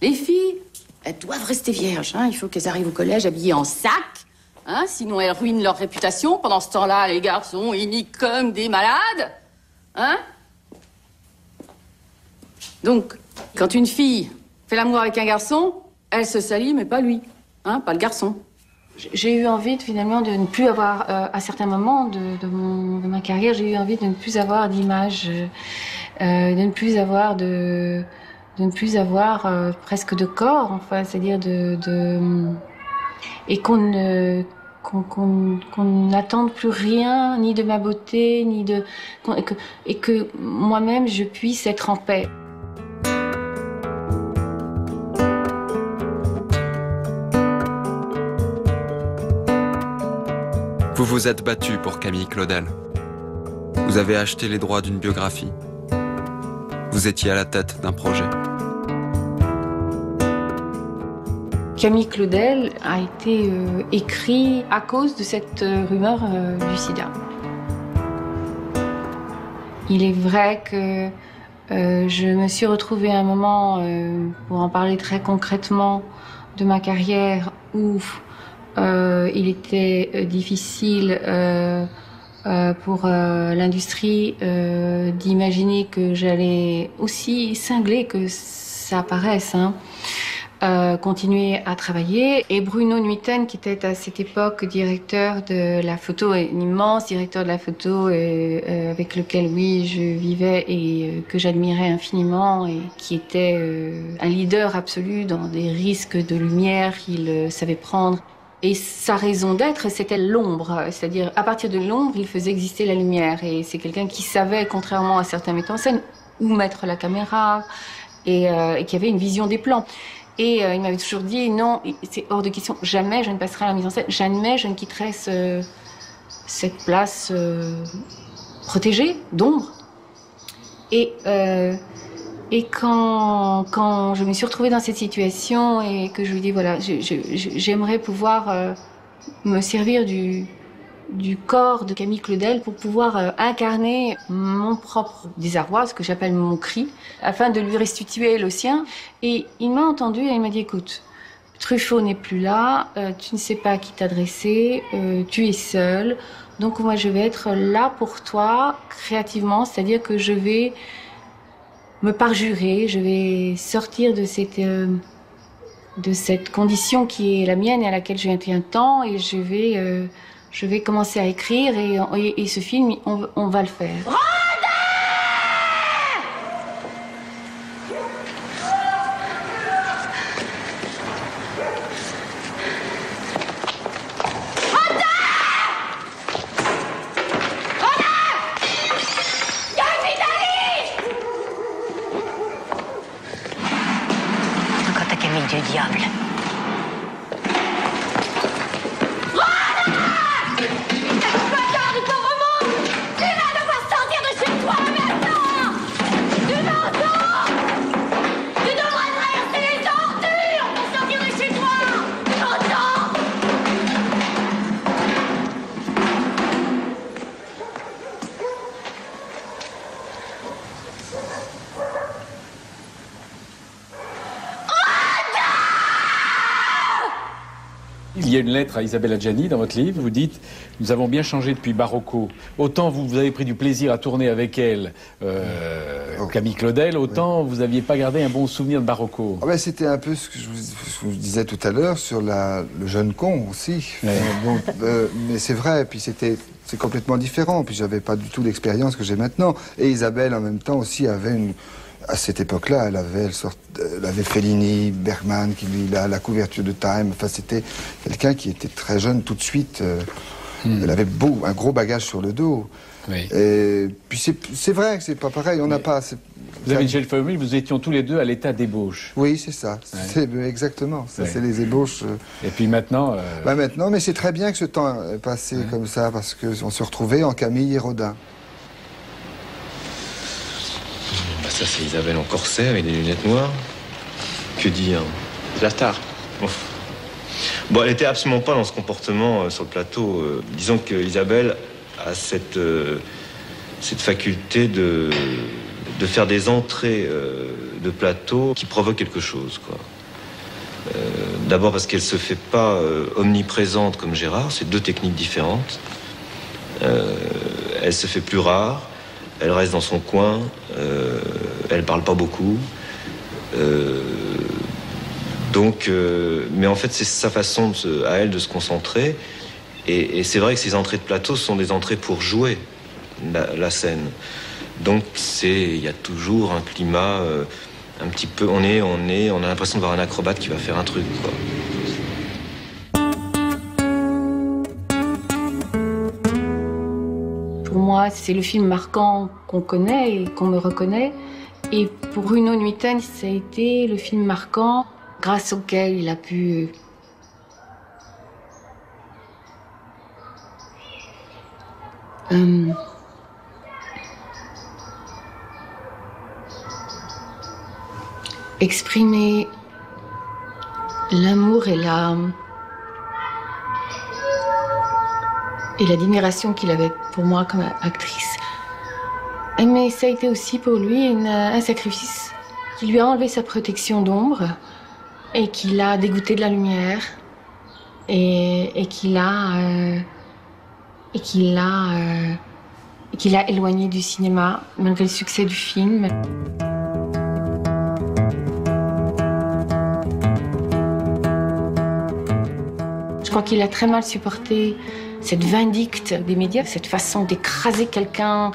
Les filles, elles doivent rester vierges. Hein. Il faut qu'elles arrivent au collège habillées en sac. Hein. Sinon, elles ruinent leur réputation. Pendant ce temps-là, les garçons, ils niquent comme des malades. Hein? Donc, quand une fille fait l'amour avec un garçon, elle se salit, mais pas lui. Hein, pas le garçon. J'ai eu envie, finalement, de ne plus avoir, à certains moments de ma carrière, j'ai eu envie de ne plus avoir d'image, de ne plus avoir presque de corps, enfin, c'est-à-dire et qu'on n'attende plus rien, ni de ma beauté, ni de... et que moi-même, je puisse être en paix. Vous vous êtes battu pour Camille Claudel. Vous avez acheté les droits d'une biographie. Vous étiez à la tête d'un projet. Camille Claudel a été écrit à cause de cette rumeur du sida. Il est vrai que je me suis retrouvée à un moment, pour en parler très concrètement, de ma carrière où il était difficile pour l'industrie d'imaginer que j'allais, aussi cinglé que ça paraisse, continuer à travailler. Et Bruno Nuiten, qui était à cette époque directeur de la photo, un immense directeur de la photo avec lequel, oui, je vivais et que j'admirais infiniment et qui était un leader absolu dans des risques de lumière qu'il savait prendre. Et sa raison d'être, c'était l'ombre. C'est-à-dire, à partir de l'ombre, il faisait exister la lumière. Et c'est quelqu'un qui savait, contrairement à certains metteurs en scène, où mettre la caméra et qui avait une vision des plans. Et il m'avait toujours dit, non, c'est hors de question, jamais je ne passerai à la mise en scène, jamais je ne quitterai cette place protégée, d'ombre. Et quand je me suis retrouvée dans cette situation et que je lui dis, voilà, j'aimerais pouvoir me servir du corps de Camille Claudel pour pouvoir incarner mon propre désarroi, ce que j'appelle mon cri, afin de lui restituer le sien. Et il m'a entendue et il m'a dit, écoute, Truffaut n'est plus là, tu ne sais pas à qui t'adresser, tu es seule, donc moi je vais être là pour toi créativement, c'est-à-dire que je vais me parjurer, je vais sortir de cette condition qui est la mienne et à laquelle je tiens tant, et je vais commencer à écrire et ce film, on va le faire. Il y a une lettre à Isabelle Adjani dans votre livre. Vous dites « Nous avons bien changé depuis Barocco. Autant vous avez pris du plaisir à tourner avec elle, Camille Claudel, autant vous n'aviez pas gardé un bon souvenir de Barocco. » C'était un peu ce que je vous disais tout à l'heure sur le jeune con aussi. Ouais. Mais c'est vrai, puis c'est complètement différent. Puis j'avais pas du tout l'expérience que j'ai maintenant. Et Isabelle, en même temps, aussi avait une... À cette époque-là, elle avait Fellini, Bergman, qui lui, la couverture de Time. Enfin, c'était quelqu'un qui était très jeune tout de suite. Elle avait un gros bagage sur le dos. Oui. Et puis c'est vrai que c'est pas pareil. On n'a pas. Vous avez Michel Famille, vous étions tous les deux à l'état d'ébauche. Oui, c'est ça. Ouais. C'est exactement. Ça, c'est les ébauches. Et puis maintenant. Maintenant, mais c'est très bien que ce temps est passé comme ça parce qu'on se retrouvait en Camille et Rodin. Ça, c'est Isabelle en corset avec des lunettes noires. Que dire? La star. Bon, elle était absolument pas dans ce comportement sur le plateau. Disons que Isabelle a cette cette faculté de faire des entrées de plateau qui provoquent quelque chose, quoi. D'abord parce qu'elle se fait pas omniprésente comme Gérard, c'est deux techniques différentes. Elle se fait plus rare, elle reste dans son coin, elle parle pas beaucoup. Mais en fait, c'est sa façon à elle de se concentrer. Et c'est vrai que ces entrées de plateau sont des entrées pour jouer la scène. Donc il y a toujours un climat un petit peu. On a l'impression de voir un acrobate qui va faire un truc, quoi. Pour moi, c'est le film marquant qu'on connaît et qu'on me reconnaît. Et pour Bruno Nuiten, ça a été le film marquant grâce auquel il a pu exprimer l'amour et l'admiration qu'il avait pour moi comme actrice. Mais ça a été aussi pour lui un sacrifice qui lui a enlevé sa protection d'ombre et qui l'a dégoûté de la lumière et qui l'a éloigné du cinéma malgré le succès du film. Je crois qu'il a très mal supporté cette vindicte des médias, cette façon d'écraser quelqu'un.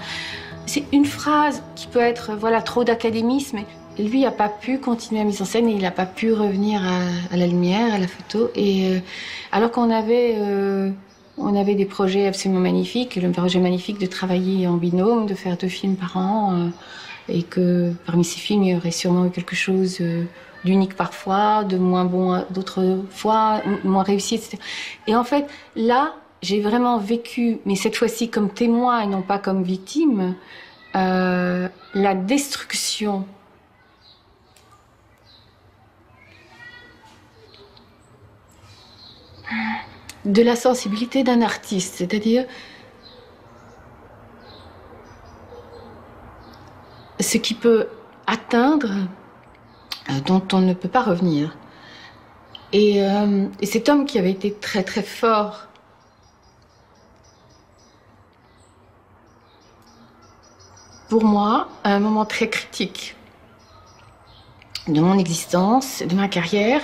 C'est une phrase qui peut être trop d'académisme. Lui n'a pas pu continuer la mise en scène et il n'a pas pu revenir à la lumière, à la photo. Et alors qu'on avait des projets absolument magnifiques, le projet magnifique de travailler en binôme, de faire 2 films par an, et que parmi ces films, il y aurait sûrement eu quelque chose d'unique parfois, de moins bon d'autres fois, moins réussi, etc. Et en fait, là, j'ai vraiment vécu, mais cette fois-ci comme témoin et non pas comme victime, la destruction de la sensibilité d'un artiste, c'est-à-dire ce qui peut atteindre, dont on ne peut pas revenir. Et cet homme qui avait été très très fort, pour moi, à un moment très critique de mon existence, de ma carrière,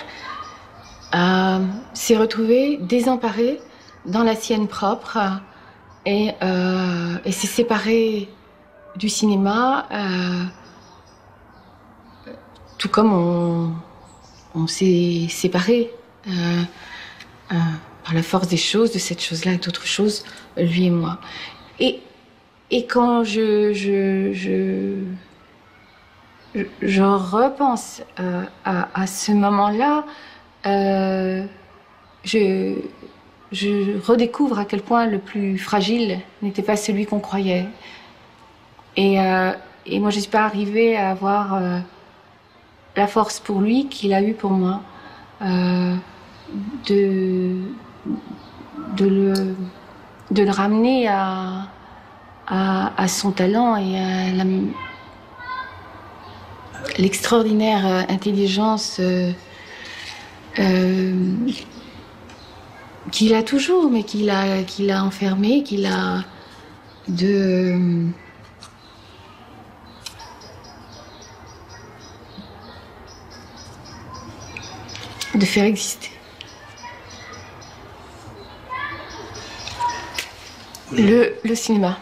s'est retrouvé désemparé dans la sienne propre et s'est séparé du cinéma, tout comme on s'est séparé par la force des choses, de cette chose-là et d'autres choses, lui et moi. Et quand je repense à ce moment-là, je redécouvre à quel point le plus fragile n'était pas celui qu'on croyait. Et moi, je ne suis pas arrivée à avoir la force pour lui qu'il a eue pour moi, de le ramener à son talent et à l'extraordinaire intelligence qu'il a toujours, mais qu'il a enfermé, qu'il a de faire exister. Le cinéma.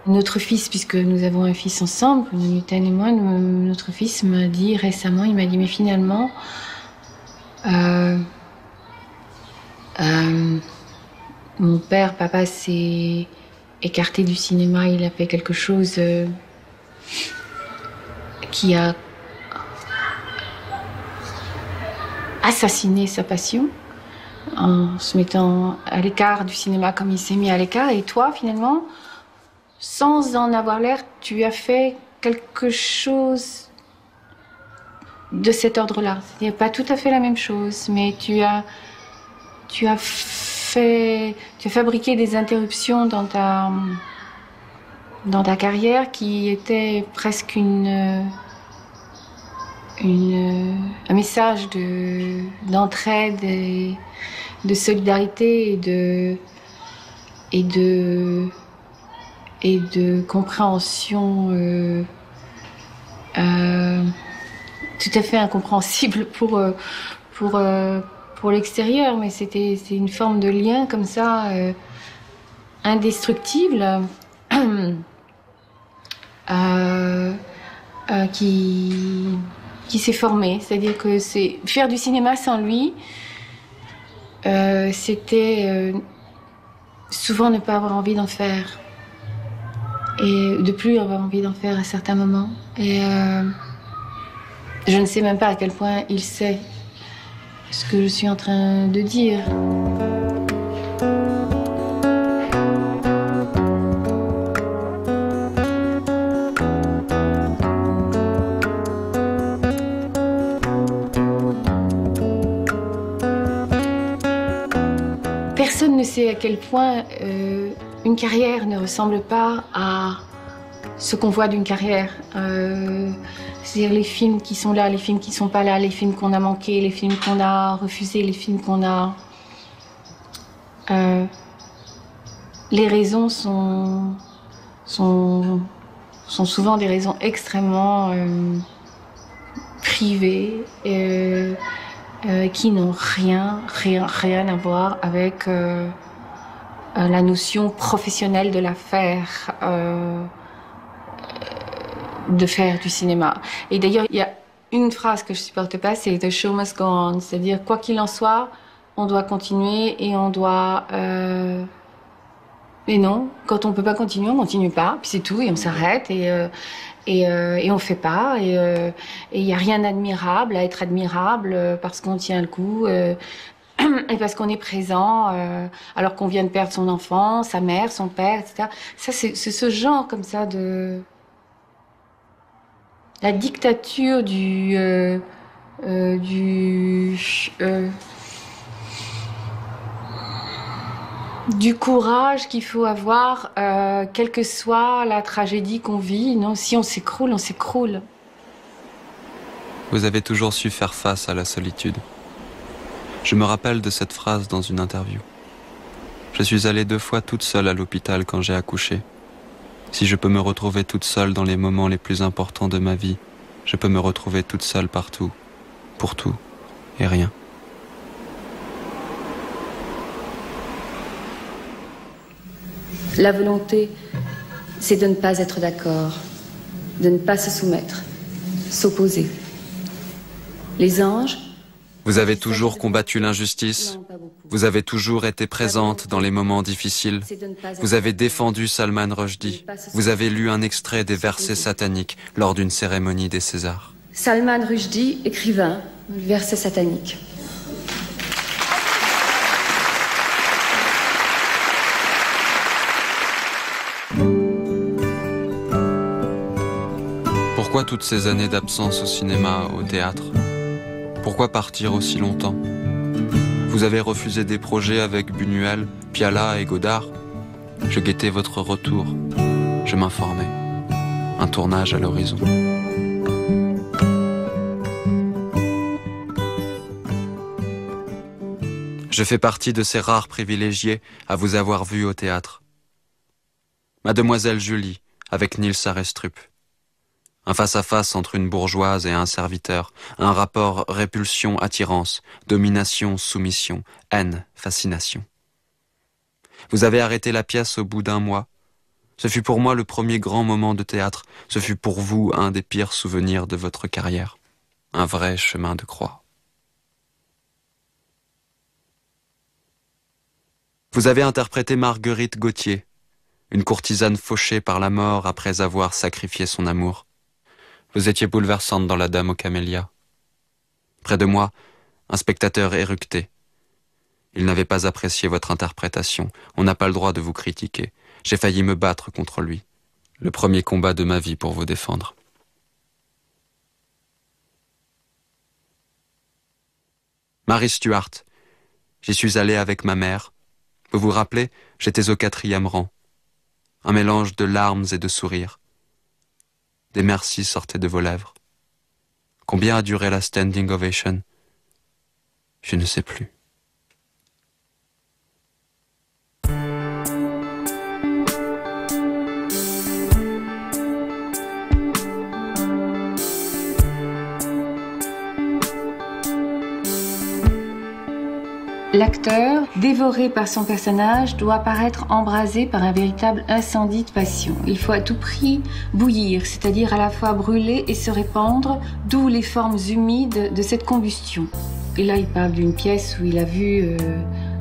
Notre fils, puisque nous avons un fils ensemble, Nuiten et moi, notre fils m'a dit récemment, il m'a dit, mais finalement, mon père, papa, s'est écarté du cinéma, il a fait quelque chose qui a assassiné sa passion en se mettant à l'écart du cinéma comme il s'est mis à l'écart. Et toi, finalement, sans en avoir l'air, tu as fait quelque chose de cet ordre-là. C'est-à-dire pas tout à fait la même chose, mais tu as fabriqué des interruptions dans ta carrière qui étaient presque un message d'entraide et de solidarité et de compréhension tout à fait incompréhensible pour l'extérieur, mais c'est une forme de lien comme ça indestructible qui s'est formé. C'est-à-dire que faire du cinéma sans lui, c'était souvent ne pas avoir envie d'en faire et de plus avoir envie d'en faire à certains moments. Et je ne sais même pas à quel point il sait ce que je suis en train de dire. Personne ne sait à quel point une carrière ne ressemble pas à ce qu'on voit d'une carrière. C'est-à-dire les films qui sont là, les films qui ne sont pas là, les films qu'on a manqués, les films qu'on a refusés, les films qu'on a... les raisons sont souvent des raisons extrêmement privées qui n'ont rien à voir avec la notion professionnelle de l'affaire. De faire du cinéma. Et d'ailleurs, il y a une phrase que je supporte pas, c'est « The show must go on », c'est-à-dire quoi qu'il en soit, on doit continuer et on doit... Et non, quand on peut pas continuer, on continue pas, puis c'est tout, et on s'arrête, et on fait pas, et il y a rien d'admirable à être admirable parce qu'on tient le coup, et parce qu'on est présent, alors qu'on vient de perdre son enfant, sa mère, son père, etc. Ça, c'est ce genre comme ça de... La dictature du courage qu'il faut avoir, quelle que soit la tragédie qu'on vit. Non, si on s'écroule, on s'écroule. Vous avez toujours su faire face à la solitude. Je me rappelle de cette phrase dans une interview. Je suis allée 2 fois toute seule à l'hôpital quand j'ai accouché. Si je peux me retrouver toute seule dans les moments les plus importants de ma vie, je peux me retrouver toute seule partout, pour tout et rien. La volonté, c'est de ne pas être d'accord, de ne pas se soumettre, s'opposer. Les anges... Vous avez toujours combattu l'injustice, vous avez toujours été présente dans les moments difficiles, vous avez défendu Salman Rushdie, vous avez lu un extrait des versets sataniques lors d'une cérémonie des Césars. Salman Rushdie, écrivain, versets sataniques. Pourquoi toutes ces années d'absence au cinéma, au théâtre ? Pourquoi partir aussi longtemps ? Vous avez refusé des projets avec Buñuel, Piala et Godard. Je guettais votre retour. Je m'informais. Un tournage à l'horizon. Je fais partie de ces rares privilégiés à vous avoir vu au théâtre. Mademoiselle Julie, avec Nils Arestrup. Un face-à-face entre une bourgeoise et un serviteur, un rapport répulsion-attirance, domination-soumission, haine-fascination. Vous avez arrêté la pièce au bout d'1 mois. Ce fut pour moi le premier grand moment de théâtre, ce fut pour vous un des pires souvenirs de votre carrière. Un vrai chemin de croix. Vous avez interprété Marguerite Gauthier, une courtisane fauchée par la mort après avoir sacrifié son amour. Vous étiez bouleversante dans La Dame aux camélias. Près de moi, un spectateur éructé. Il n'avait pas apprécié votre interprétation. On n'a pas le droit de vous critiquer. J'ai failli me battre contre lui. Le premier combat de ma vie pour vous défendre. Mary Stuart. J'y suis allé avec ma mère. Vous vous rappelez, j'étais au 4e rang. Un mélange de larmes et de sourires. Des merci sortaient de vos lèvres. Combien a duré la standing ovation? Je ne sais plus. L'acteur, dévoré par son personnage, doit paraître embrasé par un véritable incendie de passion. Il faut à tout prix bouillir, c'est-à-dire à la fois brûler et se répandre, d'où les formes humides de cette combustion. Et là, il parle d'une pièce où il a vu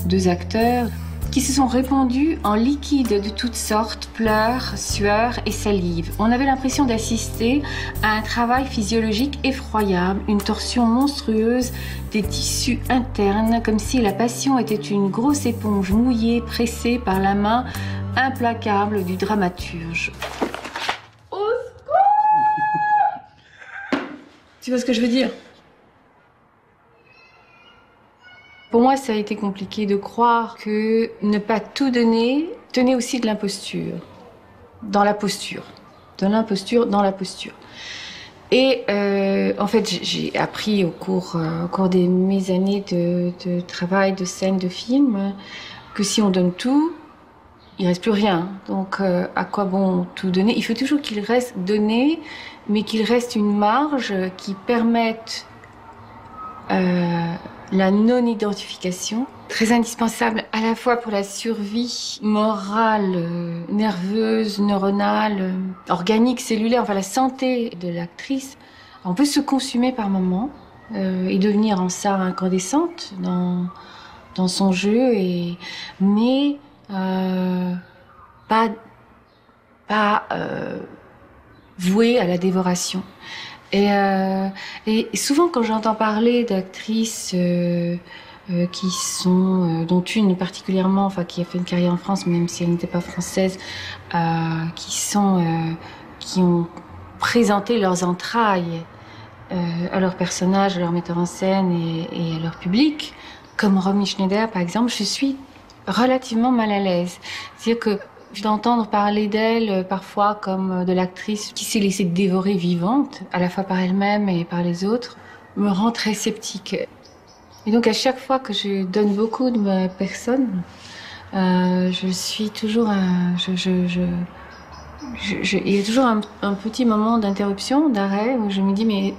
2 acteurs qui se sont répandus en liquides de toutes sortes, pleurs, sueur et salive. On avait l'impression d'assister à un travail physiologique effroyable, une torsion monstrueuse des tissus internes, comme si la passion était une grosse éponge mouillée, pressée par la main implacable du dramaturge. Au secours! Tu vois ce que je veux dire? Pour moi, ça a été compliqué de croire que ne pas tout donner tenait aussi de l'imposture. Dans la posture. De l'imposture dans la posture. Et en fait, j'ai appris au cours de mes années de travail, de scène, de film, que si on donne tout, il ne reste plus rien. Donc, à quoi bon tout donner? Il faut toujours qu'il reste donné, mais qu'il reste une marge qui permette la non-identification, très indispensable à la fois pour la survie morale, nerveuse, neuronale, organique, cellulaire, enfin la santé de l'actrice. On peut se consumer par moments et devenir en ça incandescente dans son jeu, mais pas vouée à la dévoration. Et souvent, quand j'entends parler d'actrices qui sont, dont une particulièrement, enfin qui a fait une carrière en France, même si elle n'était pas française, qui ont présenté leurs entrailles à leurs personnages, à leurs metteurs en scène et à leur public, comme Romy Schneider par exemple, je suis relativement mal à l'aise. C'est-à-dire que d'entendre parler d'elle parfois comme de l'actrice qui s'est laissée dévorer vivante, à la fois par elle-même et par les autres, me rend très sceptique. Et donc à chaque fois que je donne beaucoup de ma personne, je suis toujours il y a toujours un petit moment d'interruption, d'arrêt, où je me dis mais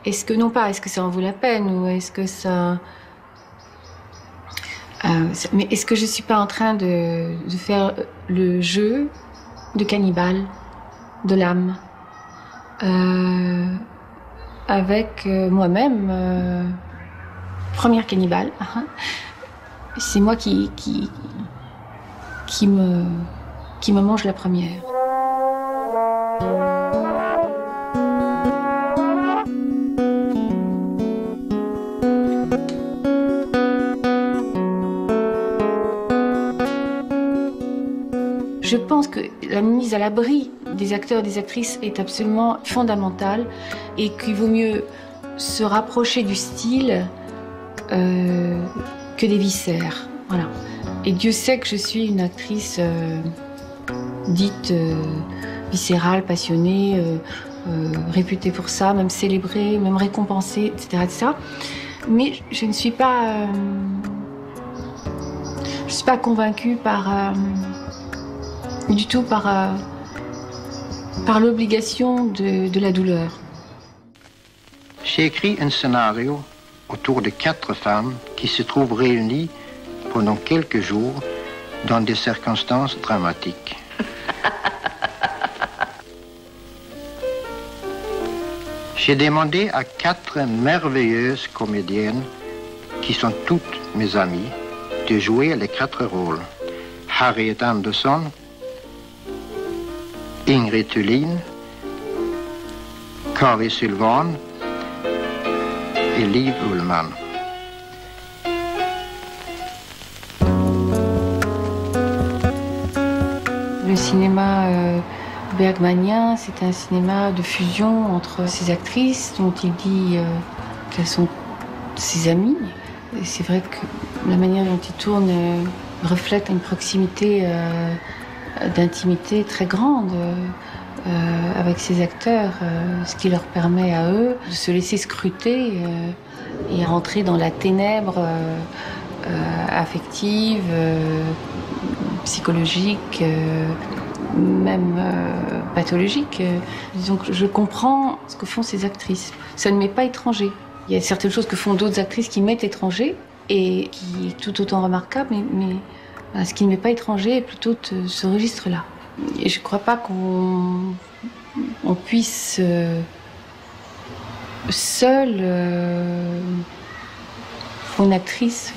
est-ce que ça en vaut la peine, ou est-ce que ça... mais est-ce que je ne suis pas en train de faire le jeu de cannibale, de l'âme, avec moi-même, première cannibale. C'est moi qui me mange la première. Je pense que la mise à l'abri des acteurs et des actrices est absolument fondamentale et qu'il vaut mieux se rapprocher du style que des viscères. Voilà. Et Dieu sait que je suis une actrice dite viscérale, passionnée, réputée pour ça, même célébrée, même récompensée, etc., etc. Mais je ne suis pas convaincue du tout par l'obligation de la douleur. J'ai écrit un scénario autour de 4 femmes qui se trouvent réunies pendant quelques jours dans des circonstances dramatiques. J'ai demandé à 4 merveilleuses comédiennes, qui sont toutes mes amies, de jouer les 4 rôles. Harriet Andersson, Ingrid Thulin, Kari Sylvan et Liv Ullmann. Le cinéma bergmanien, c'est un cinéma de fusion entre ces actrices dont il dit qu'elles sont ses amis. C'est vrai que la manière dont il tourne reflète une proximité d'intimité très grande avec ses acteurs, ce qui leur permet à eux de se laisser scruter et rentrer dans la ténèbre affective, psychologique, même pathologique. Donc je comprends ce que font ces actrices. Ça ne m'est pas étranger. Il y a certaines choses que font d'autres actrices qui m'est étranger et qui est tout autant remarquable, mais ce qui ne m'est pas étranger est plutôt ce registre-là. Et je ne crois pas qu'on puisse seule, pour une actrice,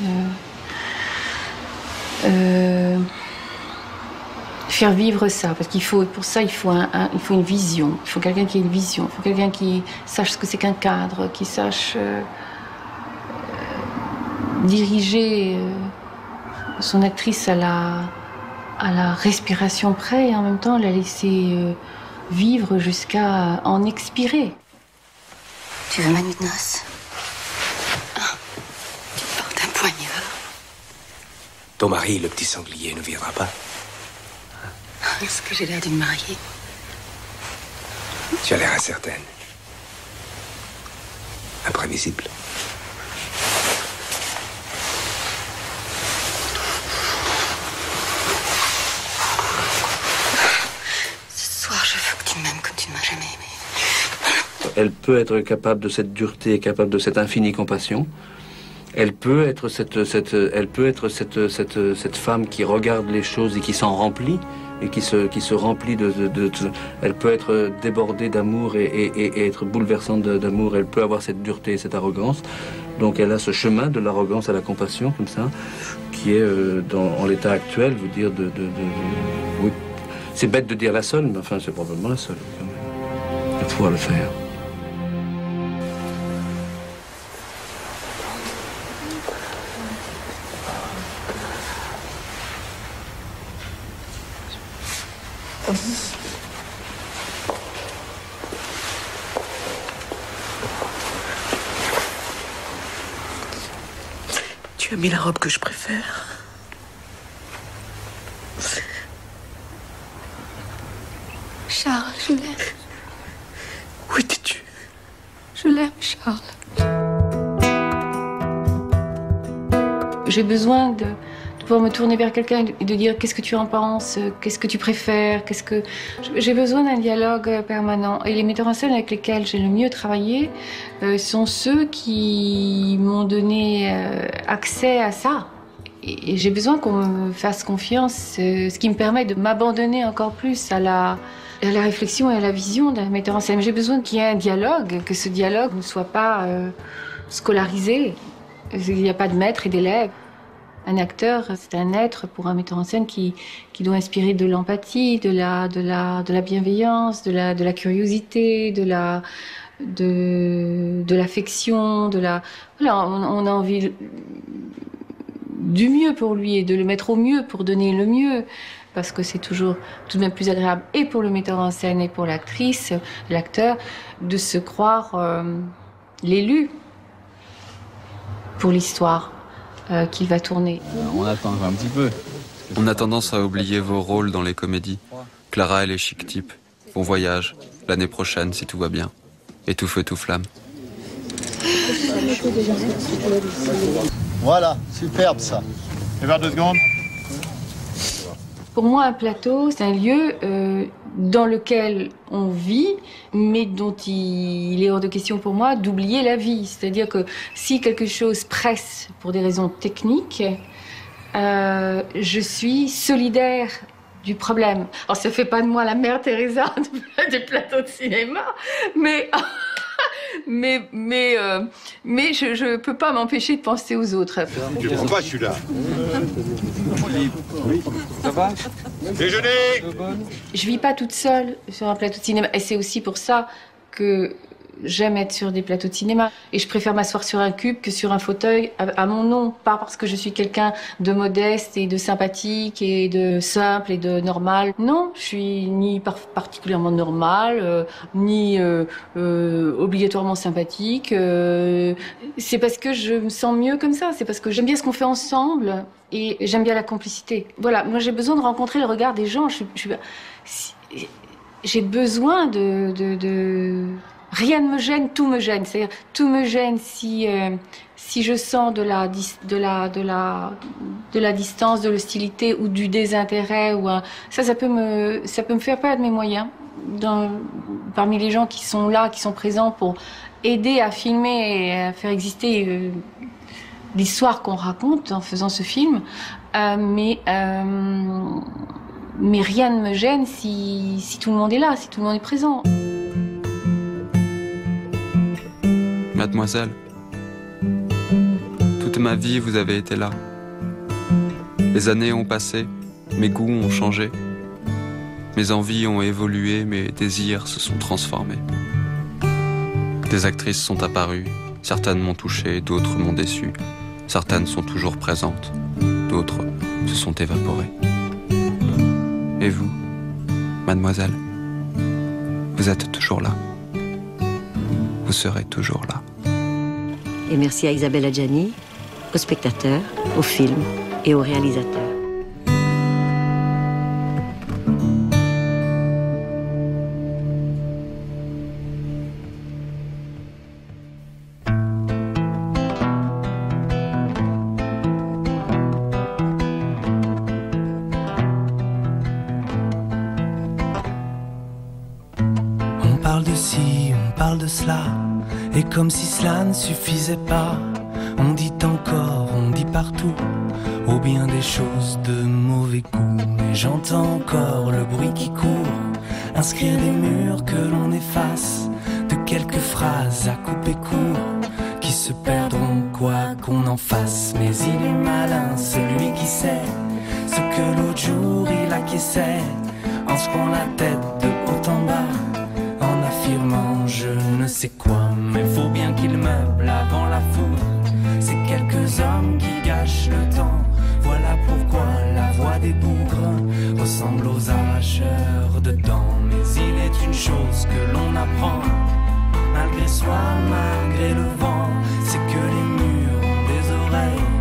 faire vivre ça, parce pour ça il faut une vision, il faut quelqu'un qui ait une vision, il faut quelqu'un qui sache ce que c'est qu'un cadre, qui sache diriger son actrice à la respiration près et en même temps la laisser vivre jusqu'à en expirer. Tu veux ma nuit de noces? Tu portes un poignard. Ton mari, le petit sanglier, ne viendra pas. Est-ce que j'ai l'air d'une mariée? Tu as l'air incertaine. Imprévisible. Ce soir, je veux que tu m'aimes comme tu ne m'as jamais aimé. Elle peut être capable de cette dureté, capable de cette infinie compassion. Elle peut être cette femme qui regarde les choses et qui s'en remplit. Et qui se remplit elle peut être débordée d'amour et être bouleversante d'amour. Elle peut avoir cette dureté et cette arrogance. Donc elle a ce chemin de l'arrogance à la compassion, comme ça, qui est, en l'état actuel, vous dire oui, c'est bête de dire la seule, mais enfin c'est probablement la seule, quand même, de pouvoir le faire. Tu as mis la robe que je préfère. Charles, je l'aime. Où étais-tu? Je l'aime, Charles. J'ai besoin de pouvoir me tourner vers quelqu'un et de dire qu'est-ce que tu en penses, qu'est-ce que tu préfères, J'ai besoin d'un dialogue permanent. Et les metteurs en scène avec lesquels j'ai le mieux travaillé sont ceux qui m'ont donné accès à ça. Et j'ai besoin qu'on me fasse confiance, ce qui me permet de m'abandonner encore plus à la réflexion et à la vision d'un metteur en scène. J'ai besoin qu'il y ait un dialogue, que ce dialogue ne soit pas scolarisé. Il n'y a pas de maître et d'élève. Un acteur, c'est un être pour un metteur en scène qui doit inspirer de l'empathie, de la bienveillance, de la curiosité, de l'affection, Voilà, on a envie du mieux pour lui et de le mettre au mieux pour donner le mieux. Parce que c'est toujours tout de même plus agréable et pour le metteur en scène et pour l'actrice, l'acteur, de se croire l'élu pour l'histoire qu'il va tourner. On attend un petit peu. On a tendance à oublier vos rôles dans les comédies. Clara, elle est chic type. Bon voyage. L'année prochaine, si tout va bien. Et tout feu, tout flamme. Voilà, superbe ça. Et vers 2 secondes. Pour moi, un plateau, c'est un lieu dans lequel on vit, mais dont il est hors de question pour moi d'oublier la vie. C'est-à-dire que si quelque chose presse pour des raisons techniques, je suis solidaire du problème. Alors, ça fait pas de moi la mère Teresa des plateaux de cinéma, mais je peux pas m'empêcher de penser aux autres. Tu prends pas celui-là. Oui, ça va? Déjeuner. Je vis pas toute seule sur un plateau de cinéma. Et c'est aussi pour ça que J'aime être sur des plateaux de cinéma et je préfère m'asseoir sur un cube que sur un fauteuil à mon nom. Pas parce que je suis quelqu'un de modeste et de sympathique et de simple et de normal. Non, je suis ni particulièrement normale, ni obligatoirement sympathique. C'est parce que je me sens mieux comme ça. C'est parce que j'aime bien ce qu'on fait ensemble et j'aime bien la complicité. Voilà, moi j'ai besoin de rencontrer le regard des gens. J'ai besoin de... Rien ne me gêne, tout me gêne. C'est-à-dire, tout me gêne si je sens de la distance, de l'hostilité ou du désintérêt. Ça peut me faire perdre mes moyens. Parmi les gens qui sont là, qui sont présents pour aider à filmer et à faire exister l'histoire qu'on raconte en faisant ce film. Mais rien ne me gêne si tout le monde est là, si tout le monde est présent. Mademoiselle, toute ma vie, vous avez été là. Les années ont passé, mes goûts ont changé, mes envies ont évolué, mes désirs se sont transformés. Des actrices sont apparues, certaines m'ont touché, d'autres m'ont déçu. Certaines sont toujours présentes, d'autres se sont évaporées. Et vous, mademoiselle, vous êtes toujours là. Vous serez toujours là. Et merci à Isabelle Adjani, aux spectateurs, au film et aux réalisateurs. On parle de ci, on parle de cela. Et comme si cela ne suffisait pas, on dit encore, on dit partout, au bien des choses de mauvais goût. Mais j'entends encore le bruit qui court, inscrire des murs que l'on efface, de quelques phrases à couper court, qui se perdront quoi qu'on en fasse. Mais il est malin, celui qui sait ce que l'autre jour il acquiesçait, en se prend la tête de haut en bas, en affirmant je ne sais quoi. Mais faut bien qu'il meuble avant la foule, c'est quelques hommes qui gâchent le temps. Voilà pourquoi la voix des bougres ressemble aux arracheurs de dents. Mais il est une chose que l'on apprend, malgré soi, malgré le vent, c'est que les murs ont des oreilles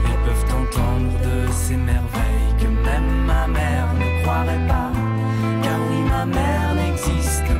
et peuvent entendre de ces merveilles que même ma mère ne croirait pas. Car oui, ma mère n'existe